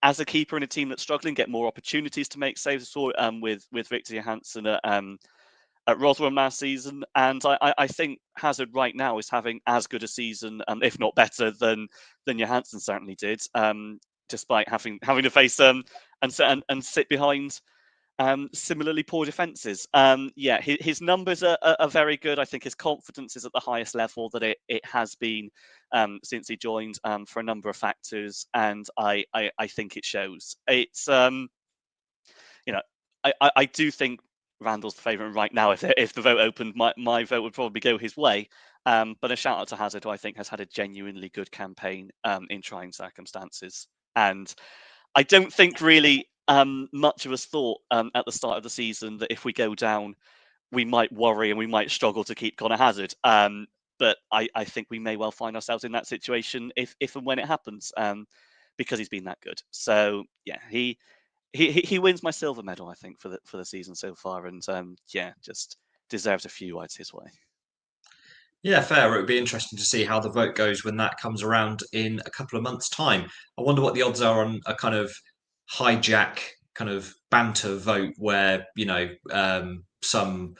as a keeper in a team that's struggling, get more opportunities to make saves. I saw it with Victor Johansson at Rotherham last season, and I think Hazard right now is having as good a season, if not better, than Johansson certainly did, despite having to face and sit behind similarly poor defences. His numbers are very good. I think his confidence is at the highest level that it has been since he joined, for a number of factors, and I think it shows. It's I do think Randall's the favourite right now. If the vote opened, my vote would probably go his way. But a shout out to Hazard, who I think has had a genuinely good campaign in trying circumstances. And I don't think really much of us thought at the start of the season that if we go down, we might worry and we might struggle to keep Connor Hazard. But I think we may well find ourselves in that situation if and when it happens, because he's been that good. So yeah, he wins my silver medal, I think, for the season so far, and just deserves a few words his way. Yeah, fair. It would be interesting to see how the vote goes when that comes around in a couple of months' time. I wonder what the odds are on a kind of hijack, kind of banter vote where, some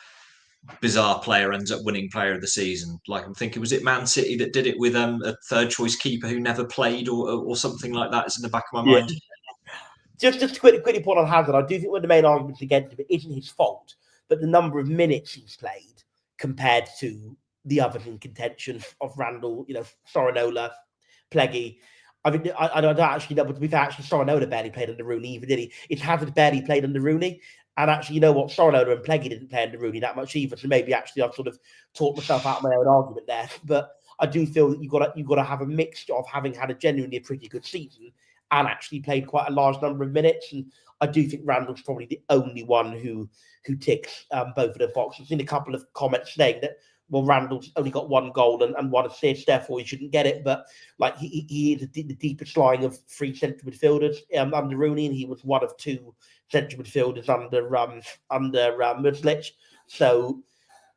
bizarre player ends up winning player of the season. Like, I'm thinking, was it Man City that did it with a third choice keeper who never played or something like that? It's in the back of my mind. Just to quickly point on Hazard, I do think one of the main arguments against him isn't his fault, but the number of minutes he's played compared to the others in contention of Randall, Sorinola, Pleggy. I mean, I don't actually know, but to be fair, actually, Sorinola barely played under Rooney either, did he? It's Hazard barely played under Rooney. And actually, you know what? Sorinola and Pleggy didn't play under Rooney that much either. So maybe actually I've sort of talked myself out of my own argument there. But I do feel that you've got to have a mixture of having had a genuinely pretty good season and actually played quite a large number of minutes. And I do think Randall's probably the only one who ticks both of the boxes. I've seen a couple of comments saying that, well, Randall's only got one goal and one assist, therefore he shouldn't get it. But like he is the deepest lying of three central midfielders under Rooney, and he was one of two central midfielders under Muslich. So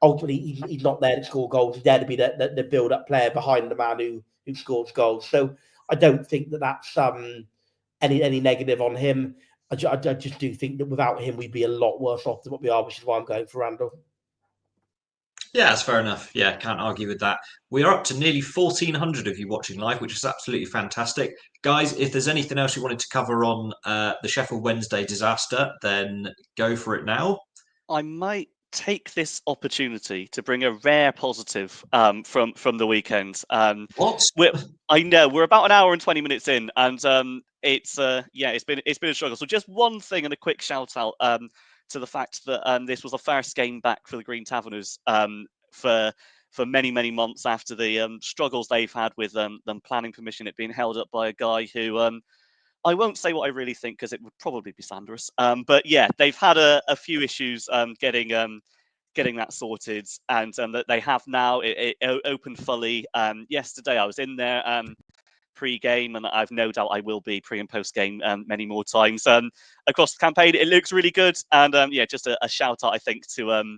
ultimately, he's not there to score goals. He's there to be the build-up player behind the man who scores goals. So I don't think that's any negative on him. I just do think that without him, we'd be a lot worse off than what we are, which is why I'm going for Randall. Yeah, that's fair enough. Yeah, can't argue with that. We are up to nearly 1,400 of you watching live, which is absolutely fantastic. Guys, if there's anything else you wanted to cover on the Sheffield Wednesday disaster, then go for it now. I might take this opportunity to bring a rare positive from the weekend. What? I know we're about an hour and 20 minutes in, and it's been a struggle. So just one thing and a quick shout out to the fact that this was the first game back for the Green Taverners for many months after the struggles they've had with them planning permission. It being held up by a guy who I won't say what I really think because it would probably be slanderous. But yeah, they've had a few issues getting that sorted, and that they have now. It opened fully yesterday. I was in there pre-game, and I've no doubt I will be pre and post-game many more times across the campaign. It looks really good, and just a shout out, I think, to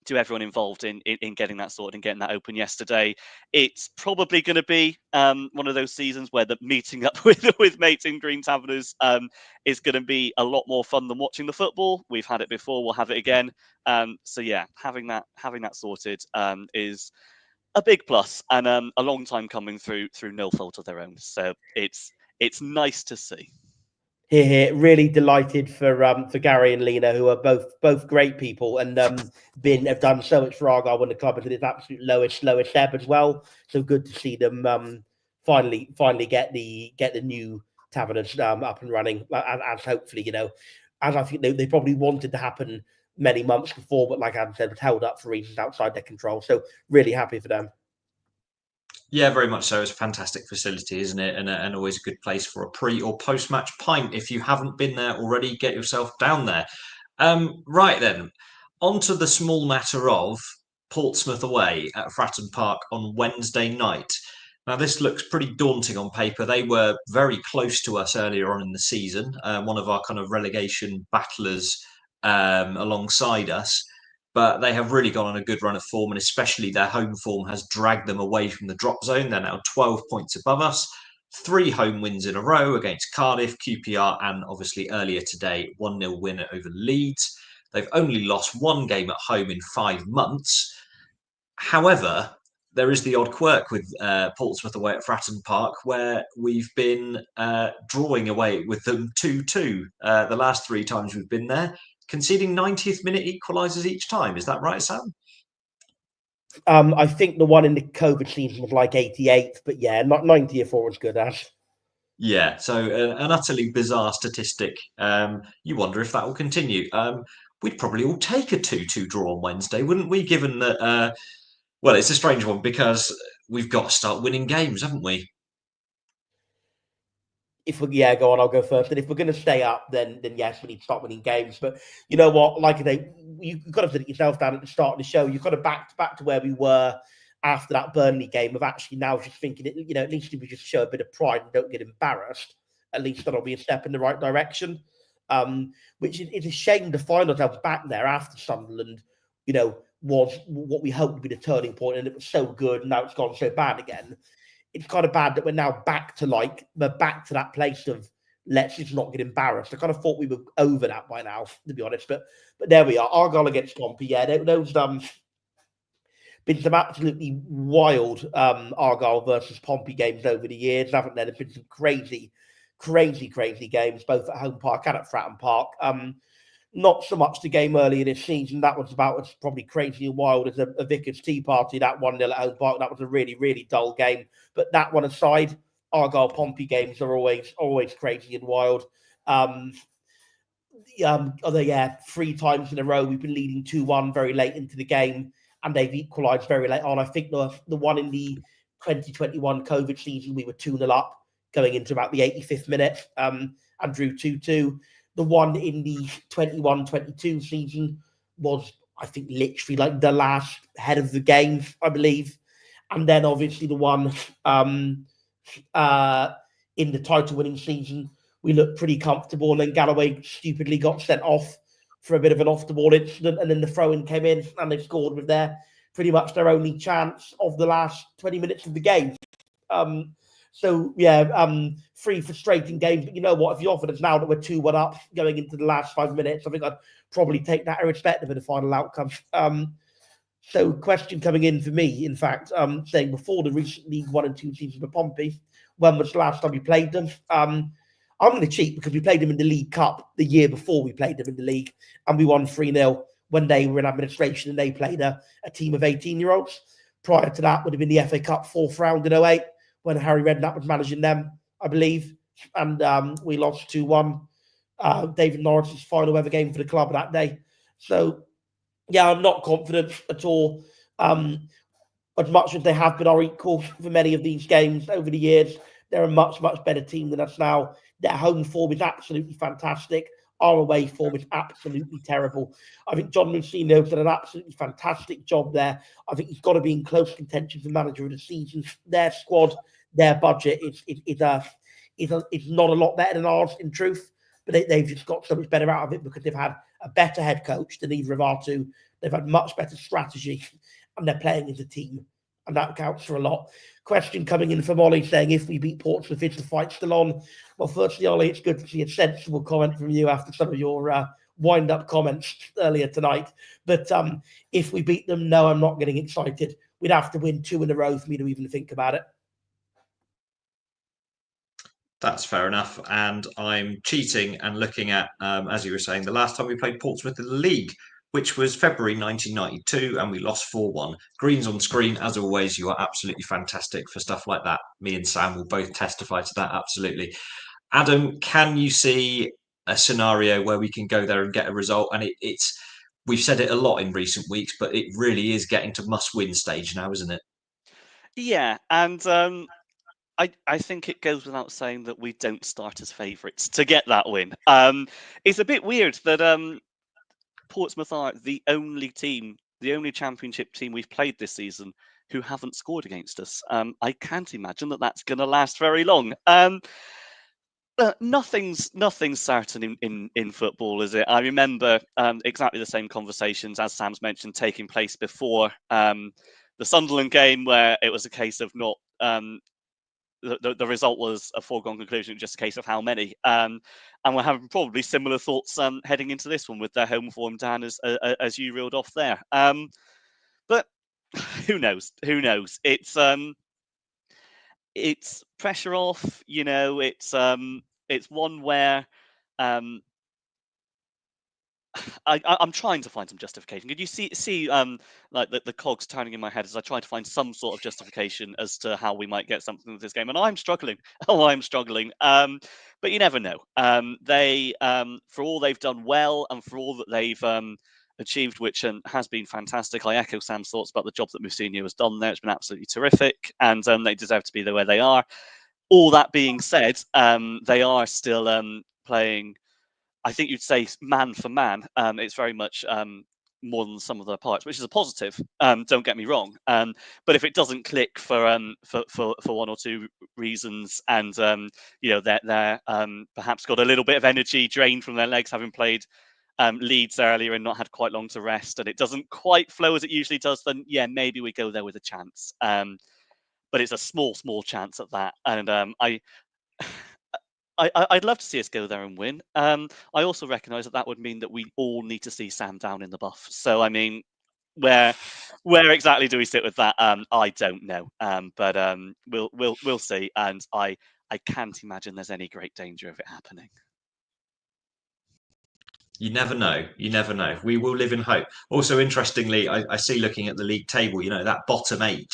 to everyone involved in getting that sorted and getting that open yesterday. It's probably going to be one of those seasons where the meeting up with mates in Green Taverners is going to be a lot more fun than watching the football. We've had it before, we'll have it again. So yeah, having that sorted is a big plus, and a long time coming through no fault of their own. So it's nice to see. Here, really delighted for Gary and Lena, who are both great people and have done so much for Argyle when the club is at its absolute lowest ebb as well. So good to see them finally get the new Taverners up and running, as hopefully, as I think they probably wanted to happen many months before, but like Adam said, was held up for reasons outside their control. So really happy for them. Yeah, very much so. It's a fantastic facility, isn't it? And always a good place for a pre or post match pint. If you haven't been there already, get yourself down there. Right then, on to the small matter of Portsmouth away at Fratton Park on Wednesday night. Now, this looks pretty daunting on paper. They were very close to us earlier on in the season, one of our kind of relegation battlers alongside us. But they have really gone on a good run of form, and especially their home form has dragged them away from the drop zone. They're now 12 points above us. 3 home wins in a row against Cardiff, QPR, and obviously earlier today, 1-0 win over Leeds. They've only lost 1 game at home in 5 months. However, there is the odd quirk with Portsmouth away at Fratton Park, where we've been drawing away with them 2-2 the last 3 times we've been there, conceding 90th minute equalisers each time. Is that right, Sam? I think the one in the COVID season was like 88th, but yeah, not 94 was good, Ash. Yeah, so an utterly bizarre statistic. You wonder if that will continue. We'd probably all take a 2-2 draw on Wednesday, wouldn't we? Given that, well, it's a strange one because we've got to start winning games, haven't we? Go on, I'll go first. And if we're going to stay up, then yes, we need to start winning games. But you know what? Like I say, you've got to put yourself down at the start of the show. You've got to back to where we were after that Burnley game of actually now just thinking, at least if we just show a bit of pride and don't get embarrassed, at least that'll be a step in the right direction. Which is a shame to find ourselves back there after Sunderland, was what we hoped would be the turning point, and it was so good, and now it's gone so bad again. It's kind of bad that we're now back to that place of let's just not get embarrassed. I kind of thought we were over that by now, to be honest. But there we are. Argyle against Pompey. Yeah, those been some absolutely wild Argyle versus Pompey games over the years, haven't there? There's been some crazy games, both at Home Park and at Fratton Park. Not so much the game earlier this season. That was about as probably crazy and wild as a Vicar's Tea Party, that 1-0 at Home Park. That was a really, really dull game. But that one aside, Argyle Pompey games are always crazy and wild. 3 times in a row we've been leading 2-1 very late into the game, and they've equalised very late on. I think the one in the 2021 COVID season, we were 2-0 up going into about the 85th minute and drew 2-2. The one in the 21-22 season was, I think, literally like the last head of the game, I believe. And then obviously the one in the title-winning season, we looked pretty comfortable. And then Galloway stupidly got sent off for a bit of an off-the-ball incident. And then the throw-in came in and they scored with pretty much their only chance of the last 20 minutes of the game. 3 frustrating games. But you know what? If you offered us now that we're 2-1 up going into the last 5 minutes, I think I'd probably take that irrespective of the final outcome. So question coming in for me, in fact, saying before the recent League 1 and 2 seasons for Pompey, when was the last time we played them? I'm going to cheat because we played them in the League Cup the year before we played them in the league, and we won 3-0 when they were in administration and they played a team of 18-year-olds. Prior to that would have been the FA Cup 4th round in 2008 when Harry Redknapp was managing them, I believe, and we lost 2-1. David Norris's final ever game for the club that day. So, yeah, I'm not confident at all. As much as they have been our equal for many of these games over the years, they're a much, much better team than us now. Their home form is absolutely fantastic. Our away form is absolutely terrible. I think John Muncino's done an absolutely fantastic job there. I think he's got to be in close contention for manager of the season. Their squad, their budget is not a lot better than ours, in truth, but they've just got so much better out of it because they've had a better head coach than either of our two. They've had much better strategy, and they're playing as a team, and that counts for a lot. Question coming in from Ollie saying, if we beat Portsmouth, is the fight still on? Well, firstly, Ollie, it's good to see a sensible comment from you after some of your wind-up comments earlier tonight. But if we beat them, no, I'm not getting excited. We'd have to win 2 in a row for me to even think about it. That's fair enough. And I'm cheating and looking at, as you were saying, the last time we played Portsmouth in the league, which was February 1992, and we lost 4-1. Greens on screen, as always. You are absolutely fantastic for stuff like that. Me and Sam will both testify to that, absolutely. Adam, can you see a scenario where we can go there and get a result? And it's we've said it a lot in recent weeks, but it really is getting to must-win stage now, isn't it? Yeah, and I think it goes without saying that we don't start as favourites to get that win. It's a bit weird that Portsmouth are the only team, the only Championship team we've played this season who haven't scored against us. I can't imagine that that's going to last very long. Nothing's certain in football, is it? I remember exactly the same conversations, as Sam's mentioned, taking place before the Sunderland game, where it was a case of not the result was a foregone conclusion, just a case of how many. And we're having probably similar thoughts heading into this one with their home form, Dan, as you reeled off there. But who knows? Who knows? It's pressure off. You know, it's one where I'm trying to find some justification. Could you see like the cogs turning in my head as I try to find some sort of justification as to how we might get something with this game? And I'm struggling. Oh, I'm struggling. But you never know. They for all they've done well and for all that they've achieved, which has been fantastic. I echo Sam's thoughts about the job that Mousinho has done there. It's been absolutely terrific, and they deserve to be there where they are. All that being said, they are still playing. I think you'd say man for man. It's very much more than the sum of their parts, which is a positive. Don't get me wrong. But if it doesn't click for one or two reasons, and you know they're perhaps got a little bit of energy drained from their legs, having played Leeds earlier and not had quite long to rest, and it doesn't quite flow as it usually does, then yeah, maybe we go there with a chance. But it's a small chance at that, and I'd love to see us go there and win. I also recognise that would mean that we all need to see Sam down in the buff. So I mean, where exactly do we sit with that? I don't know. But we'll see. And I can't imagine there's any great danger of it happening. You never know. You never know. We will live in hope. Also, interestingly, I see looking at the league table, you know, that bottom eight,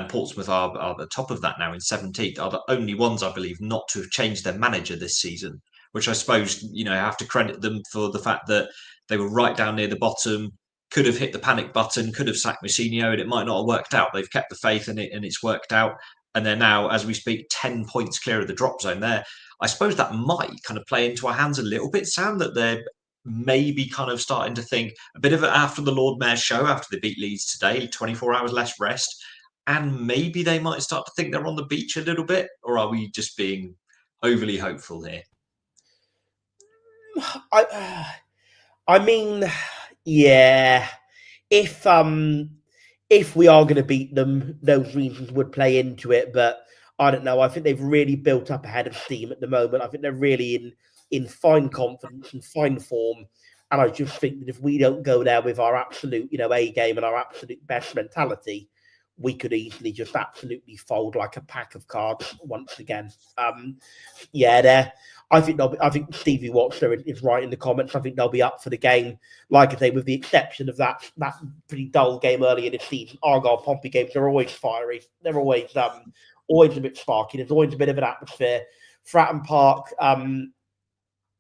Portsmouth are the top of that now in 17th, are the only ones, I believe, not to have changed their manager this season, which I suppose, you know, I have to credit them for the fact that they were right down near the bottom, could have hit the panic button, could have sacked Mousinho, and it might not have worked out. They've kept the faith in it, and it's worked out. And they're now, as we speak, 10 points clear of the drop zone there. I suppose that might kind of play into our hands a little bit, Sam, that they're maybe kind of starting to think a bit of it after the Lord Mayor's show, after they beat Leeds today, 24 hours less rest. And maybe they might start to think they're on the beach a little bit, or are we just being overly hopeful here? I mean, yeah. If we are going to beat them, those reasons would play into it. But I don't know. I think they've really built up a head of steam at the moment. I think they're really in fine confidence and fine form. And I just think that if we don't go there with our absolute, you know, A game and our absolute best mentality, we could easily just absolutely fold like a pack of cards once again. Yeah, I think Stevie Watcher is right in the comments. I think they'll be up for the game. Like I say, with the exception of that pretty dull game earlier this season, Argyle Pompey games are always fiery. They're always a bit sparky. There's always a bit of an atmosphere. Fratton Park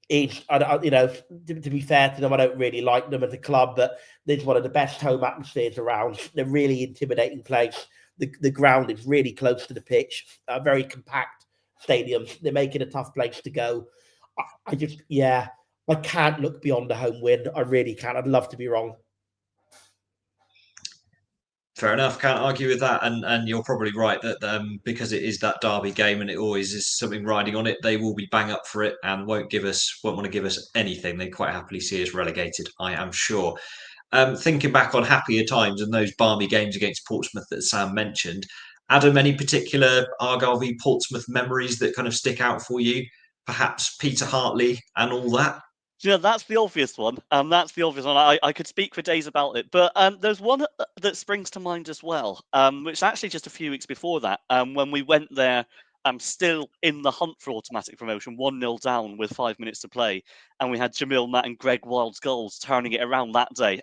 is, you know, to be fair to them, I don't really like them as a club, but it's one of the best home atmospheres around. They're really intimidating place. The ground is really close to the pitch, a very compact stadium. They're making a tough place to go. I can't look beyond a home win. I really can't. I'd love to be wrong. Fair enough. Can't argue with that, and you're probably right that because it is that derby game and it always is something riding on it, they will be bang up for it and won't want to give us anything. They quite happily see us relegated, I am sure. Thinking back on happier times and those balmy games against Portsmouth that Sam mentioned, Adam, any particular Argyle v Portsmouth memories that kind of stick out for you? Perhaps Peter Hartley and all that? Yeah, that's the obvious one. That's the obvious one. I could speak for days about it, but there's one that springs to mind as well, which is actually just a few weeks before that, when we went there, still in the hunt for automatic promotion, 1-0 down with 5 minutes to play, and we had Jamil Matt and Greg Wild's goals turning it around that day.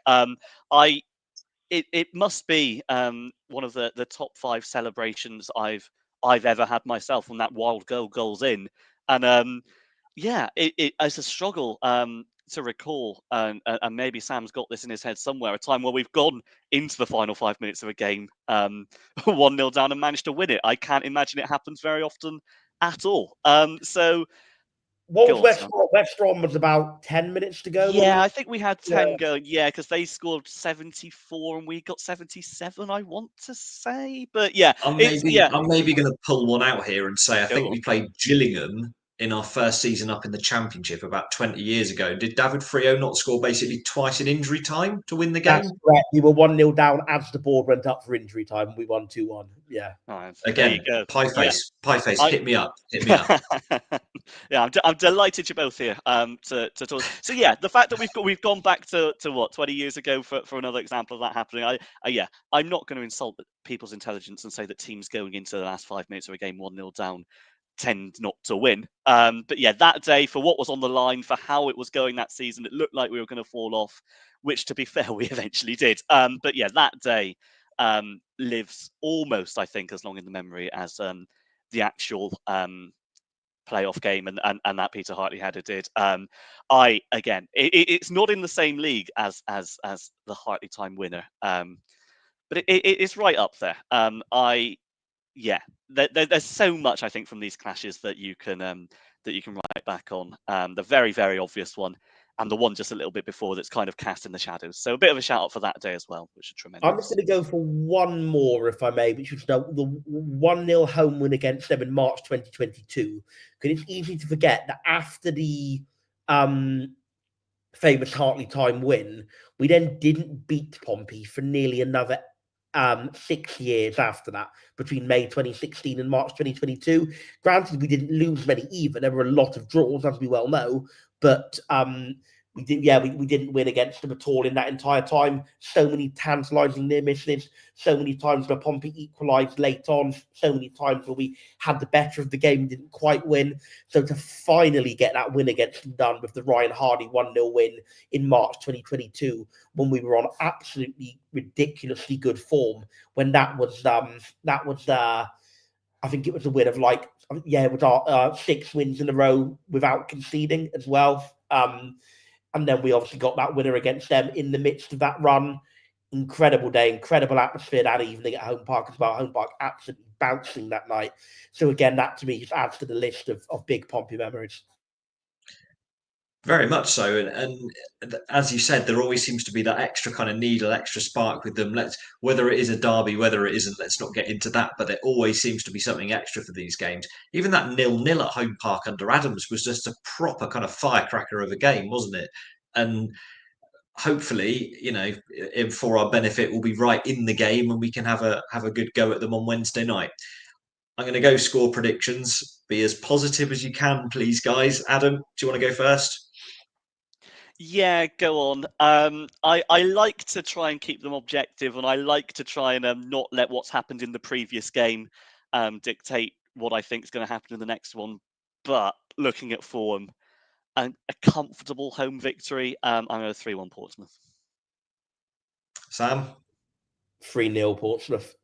It must be one of the top 5 celebrations I've ever had myself when that Wild goals in, and yeah, it's a struggle to recall, and maybe Sam's got this in his head somewhere, a time where we've gone into the final 5 minutes of a game 1-0 down and managed to win it. I can't imagine it happens very often at all. So What go was on, Sam. West Brom was about 10 minutes to go? Yeah, I think we had 10 going. Yeah, because they scored 74 and we got 77, I want to say. But yeah, I'm it's maybe going to pull one out here and say I Go think on. we played Gillingham in our first season up in the Championship about 20 years ago. Did David Frio not score basically twice in injury time to win the game? That's correct. We were 1-0 down as the board went up for injury time. And we won 2-1. Yeah. Right, Again, there you go. pie face, hit me up. Yeah, I'm delighted you're both here to talk. So yeah, the fact that we've gone back to what 20 years ago for another example of that happening. I'm not going to insult people's intelligence and say that teams going into the last 5 minutes of a game 1-0 down tend not to win. But yeah, that day, for what was on the line, for how it was going that season, it looked like we were going to fall off, which, to be fair, we eventually did. But yeah, that day lives almost, I think, as long in the memory as the actual playoff game and that Peter Hartley header did. It's not in the same league as the Hartley time winner, but it's right up there. There's so much, I think, from these clashes that you can write back on. The very, very obvious one, and the one just a little bit before that's kind of cast in the shadows. So a bit of a shout out for that day as well, which is tremendous. I'm just going to go for one more, if I may, which was the 1-0 home win against them in March 2022. Because it's easy to forget that after the famous Hartley time win, we then didn't beat Pompey for nearly another 6 years after that, between May 2016 and March 2022. Granted, we didn't lose many either. There were a lot of draws, as we well know, but we didn't win against them at all in that entire time. So many tantalising near misses, so many times where Pompey equalised late on, so many times where we had the better of the game, didn't quite win. So to finally get that win against them done with the Ryan Hardy 1-0 win in March 2022, when we were on absolutely ridiculously good form, when that was I think it was a win of it was our 6 wins in a row without conceding as well. And then we obviously got that winner against them in the midst of that run. Incredible day, incredible atmosphere that evening at Home Park as well. Home Park absolutely bouncing that night. So again, that to me just adds to the list of big Pompey memories. Very much so, and as you said, there always seems to be that extra kind of needle, extra spark with them. Whether it is a derby, whether it isn't, let's not get into that. But there always seems to be something extra for these games. Even that 0-0 at Home Park under Adams was just a proper kind of firecracker of a game, wasn't it? And hopefully, for our benefit, we'll be right in the game and we can have a good go at them on Wednesday night. I'm going to go score predictions. Be as positive as you can, please, guys. Adam, do you want to go first? Yeah, go on. I like to try and keep them objective, and I like to try and not let what's happened in the previous game dictate what I think is going to happen in the next one. But looking at form, a comfortable home victory. I'm going to 3-1 Portsmouth. Sam? 3-0 Portsmouth.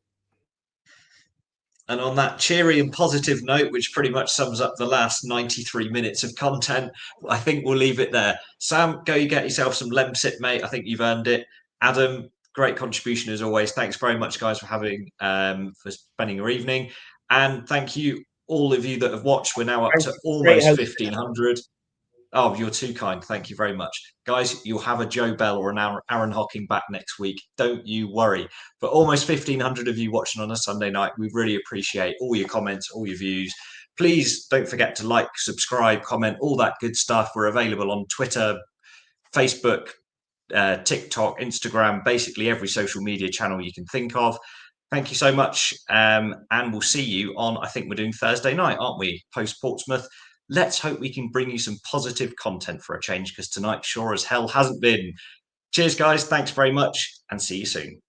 And on that cheery and positive note, which pretty much sums up the last 93 minutes of content, I think we'll leave it there. Sam, go you get yourself some Lemsip, mate. I think you've earned it. Adam, great contribution as always. Thanks very much, guys, for spending your evening. And thank you, all of you that have watched. We're now up to almost 1,500. Oh, you're too kind. Thank you very much. Guys, you'll have a Joe Bell or an Aaron Hocking back next week. Don't you worry. For almost 1,500 of you watching on a Sunday night, we really appreciate all your comments, all your views. Please don't forget to like, subscribe, comment, all that good stuff. We're available on Twitter, Facebook, TikTok, Instagram, basically every social media channel you can think of. Thank you so much. And we'll see you on, I think we're doing Thursday night, aren't we? Post Portsmouth. Let's hope we can bring you some positive content for a change, because tonight sure as hell hasn't been. Cheers, guys. Thanks very much and see you soon.